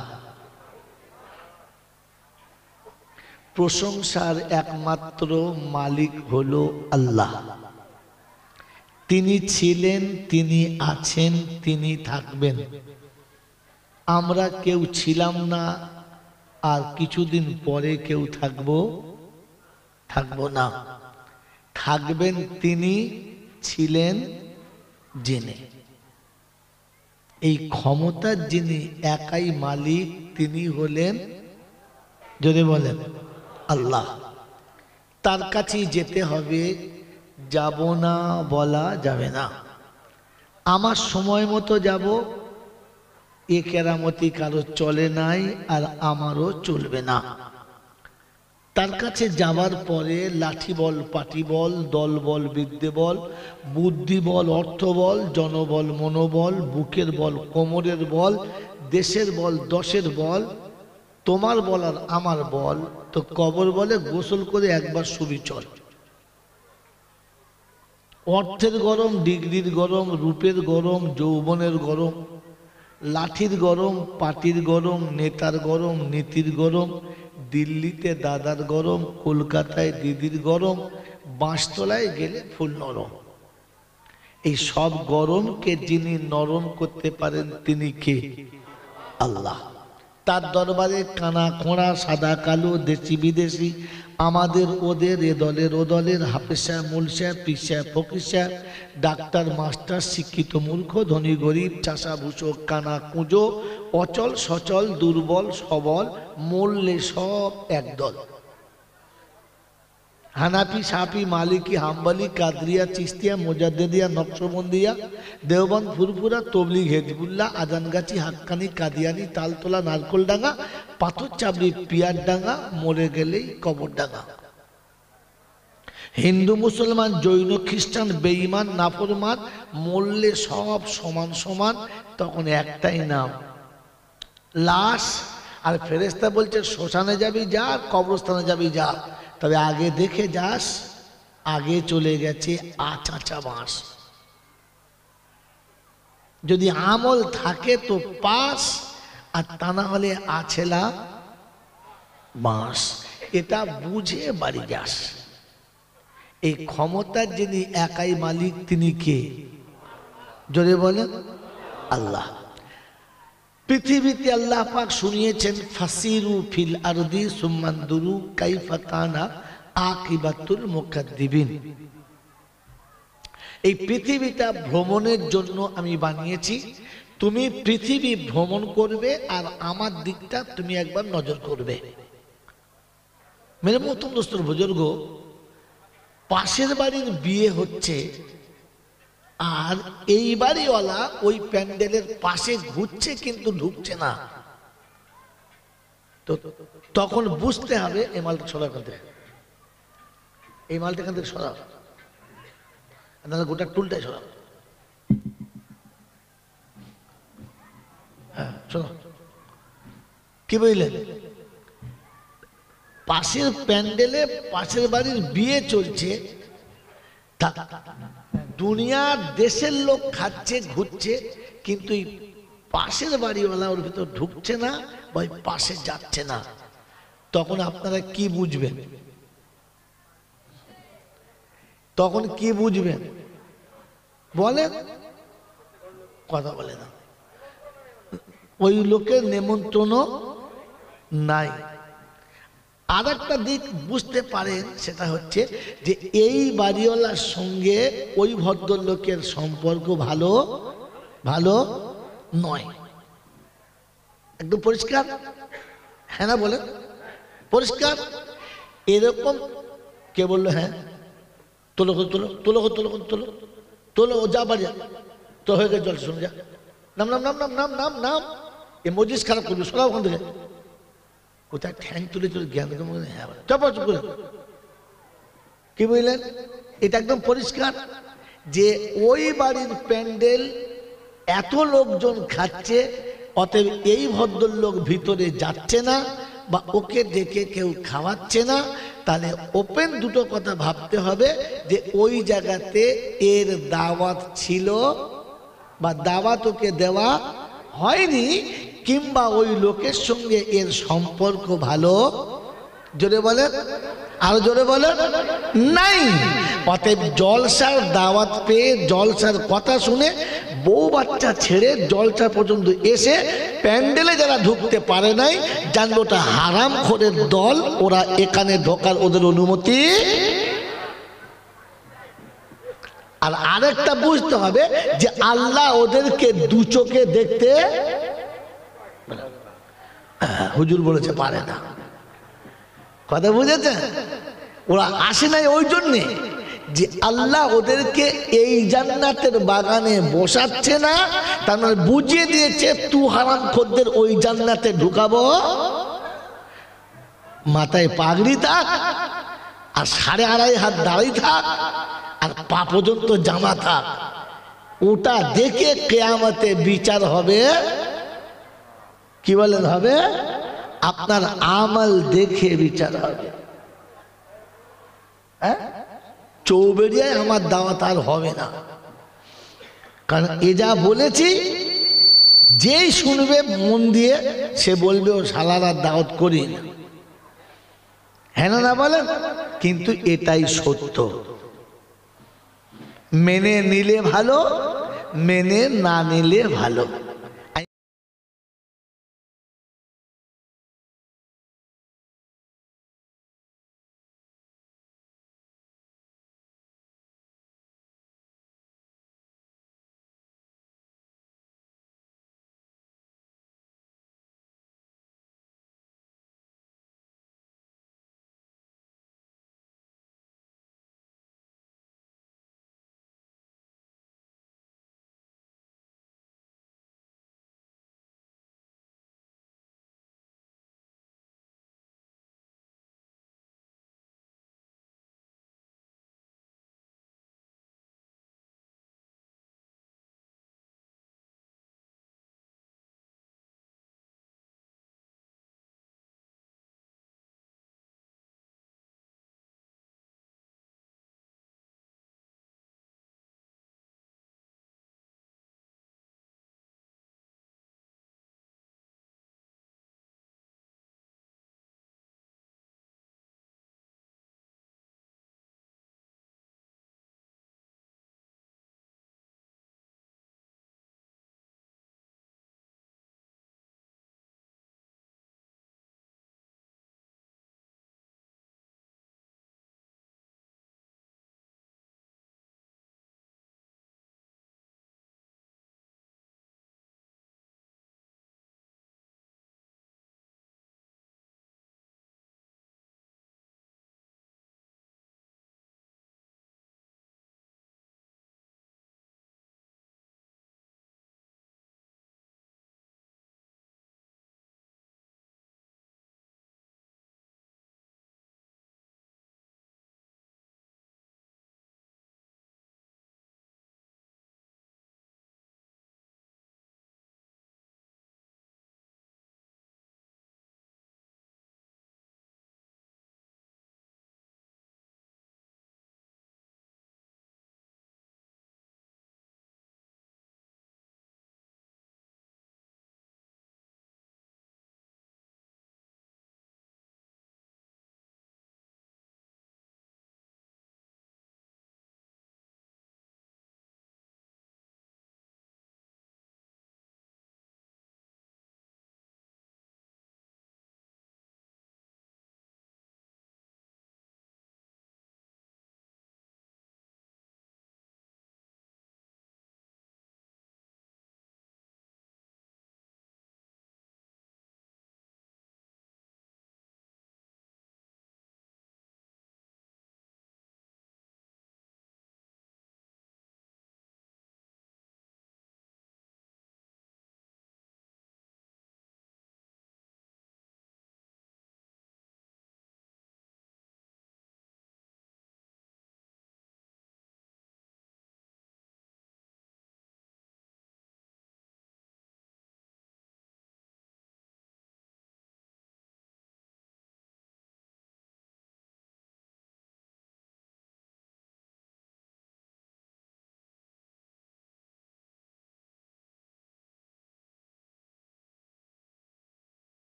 প্রশংসার একমাত্র মালিক হলো আল্লাহ তিনি ছিলেন তিনি আছেন তিনি থাকবেন আমরা কেউ ছিলাম না আর কিছুদিন পরে কেউ থাকবো না থাকবেন তিনি ছিলেন জেনে এই ক্ষমতার যিনি একাই মালিক তিনি হলেন যদি বলেন আল্লাহ তার কাছেই যেতে হবে যাব না বলা যাবে না আমার সময় মতো যাব এ কেরামতি কারো চলে নাই আর আমারও চলবে না তার কাছে যাবার পরে লাঠি বল পাটি বল দল বল বিদ্যে বল বুদ্ধি বল অর্থ বল জনবল মনোবল বুকের বল কোমরের বল দেশের বল দশের বল তোমার বল আর আমার বল তো কবর বলে গোসল করে একবার শুবি চল অর্থের গরম ডিগ্রির গরম রূপের গরম যৌবনের গরম লাঠির গরম পাটির গরম নেতার গরম নীতির গরম দিল্লিতে দাদার গরম, কলকাতায় দিদির গরম, বাঁশতলায় গেলে ফুল নরম। এই সব গরমকে যিনি নরম করতে পারেন তিনি কে? আল্লাহ। তার দরবারে কানা খোঁড়া, সাদা কালো, দেশি বিদেশি, আমাদের ওদের, এ দলের ও দলের, হাফেসা মুলসা, পিসা ফকিসা, ডাক্তার মাস্টার, শিক্ষিত মূর্খ, ধনী গরিব, চাষা ভূষক, কানা কুঁজো, অচল সচল, দুর্বল সবল, মূল্যে সব একদল। হানাফি, সাফি, মালিকি, হাম্বলি, কাদরিয়া, চিস্তিয়া, মোজাদ্দেদিয়া, নকশবন্দিয়া, দেওবন্দ, ফুরফুরা, তবলিগ, হেজবুল্লাহ, আজানগাছি, হাক্কানি, কাদিয়ানি, তালতলা, নারকোলডাঙ্গা, পাথর চাবড়ি, পিয়ারডাঙ্গা, মরে গেলেই কবরডাঙ্গা। হিন্দু, মুসলমান, জৈন, খ্রিস্টান, বেঈমান, নাফরমান, মরলে সব সমান সমান। তখন একটাই নাম, লাশ। আর ফেরেশতা বলছে শ্মশানে যাবি যা, কবরস্থানে যাবি যা, তবে আগে দেখে যাস আগে চলে গেছে আচাচা বাঁশ। যদি আমল থাকে তো পাস, আর তা না হলে আছেলা বাঁশ। এটা বুঝে বাড়ি যাস। এই ক্ষমতার যিনি একাই মালিক তিনি কে? জোরে বলেন আল্লাহ। পৃথিবীতে আল্লাহ পাক শুনিয়েছেন ফাসিরু ফিল আরদি সুম্মানদুরু কাইফা কানা আকিবাতুল মুকাদ্দিবিন। এই পৃথিবীটা ভ্রমণের জন্য আমি বানিয়েছি। তুমি পৃথিবী ভ্রমণ করবে আর আমার দিকটা তুমি একবার নজর করবে। মেরে মতন দোস্তর বুজুর্গ, পাশের বাড়ির বিয়ে হচ্ছে আর এই বাড়িওয়ালা ওই প্যান্ডেলের পাশে ঘুরছে কিন্তু ঢুকছে না, তো তখন বুঝতে হবে এই মালটা সরা করতে, এই মালটা এখান থেকে সরা, গোটা টুলটাই সরা। হ্যাঁ শোনো, কি বুঝলেন? পাশের প্যান্ডেলে পাশের বাড়ির বিয়ে চলছে, দুনিয়ার দেশের লোক খাচ্ছে ঘুরছে, কিন্তু এই পাশের বাড়িওয়ালা ওর ভিতর ঢুকছে না বা পাশে যাচ্ছে না। তখন আপনারা কি বুঝবেন? তখন কি বুঝবেন বলেন? কথা বলে না। ওই লোকের নেমন্ত্রণ নাই। আর একটা দিক বুঝতে পারেন, সেটা হচ্ছে যে এই বাড়িওয়ালার সঙ্গে ওই ভদ্রলোকের সম্পর্ক ভালো ভালো নয়। একদম পরিষ্কার, হ্যাঁ না বলেন? পরিষ্কার। এরকম কে বললো? হ্যাঁ, তোলো তোলো তোলো তোলো তোলো তোলো, যা বাড়ি তো হয়ে গেছে, জল শুনে যা, নাম নাম নাম নাম নাম নাম নাম। এ মজিস খারাপ করবি, সরাও ওখান থেকে। কোথায় ঠ্যাং তুলে তুলে জ্ঞান, হ্যাঁ চুপ করে। কি বুঝলেন? এটা একদম পরিষ্কার যে ওই বাড়ির প্যান্ডেল এত লোকজন খাচ্ছে, অতএব এই ভদ্রলোক ভিতরে যাচ্ছে না বা ওকে ডেকে কেউ খাওয়াচ্ছে না। তাহলে ওপেন দুটো কথা ভাবতে হবে যে ওই জায়গাতে এর দাওয়াত ছিল বা দাওয়াত ওকে দেওয়া হয়নি, কিংবা ওই লোকের সঙ্গে এর সম্পর্ক ভালো, জোরে বলেন, আরো জোরে বলেন, নাই। অতএব জলসার দাওয়াত পেয়ে, জলসার কথা শুনে বউ বাচ্চা ছেড়ে জলসা পর্যন্ত এসে প্যান্ডেলে যারা ঢুকতে পারে নাই, জানলো ওটা হারামখোরের দল, ওরা এখানে ঢোকার ওদের অনুমতি। আর আরেকটা বুঝতে হবে যে আল্লাহ ওদেরকে দু চোখে দেখতে, হুজুর বলেছে পারে না, কথা বুঝেছেন? ওরা আসে নাই ওই জন্যে যে আল্লাহ ওদেরকে এই জান্নাতের বাগানে বসাচ্ছে না, তার মানে বুঝিয়ে দিয়েছে তু হারামখোরদের ওই জান্নাতে ঢুকাবো। মাথায় পাগড়ি থাক আর 2.5 হাত দাড়ি থাক আর পা পর্যন্ত জামা থাক, ওটা দেখে কিয়ামতে বিচার হবে। কি বলেন হবে? আপনার আমল দেখে বিচার হবে। হ্যাঁ, চৌবেড়িয়ায় আমার দাওয়াত আর হবে না, কারণ এ যা বলেছি যেই শুনবে মন দিয়ে সে বলবে ও শালার দাওয়াত করি না। হ্যাঁ না বলেন? কিন্তু এটাই সত্য। মেনে নিলে ভালো, মেনে না নিলে ভালো।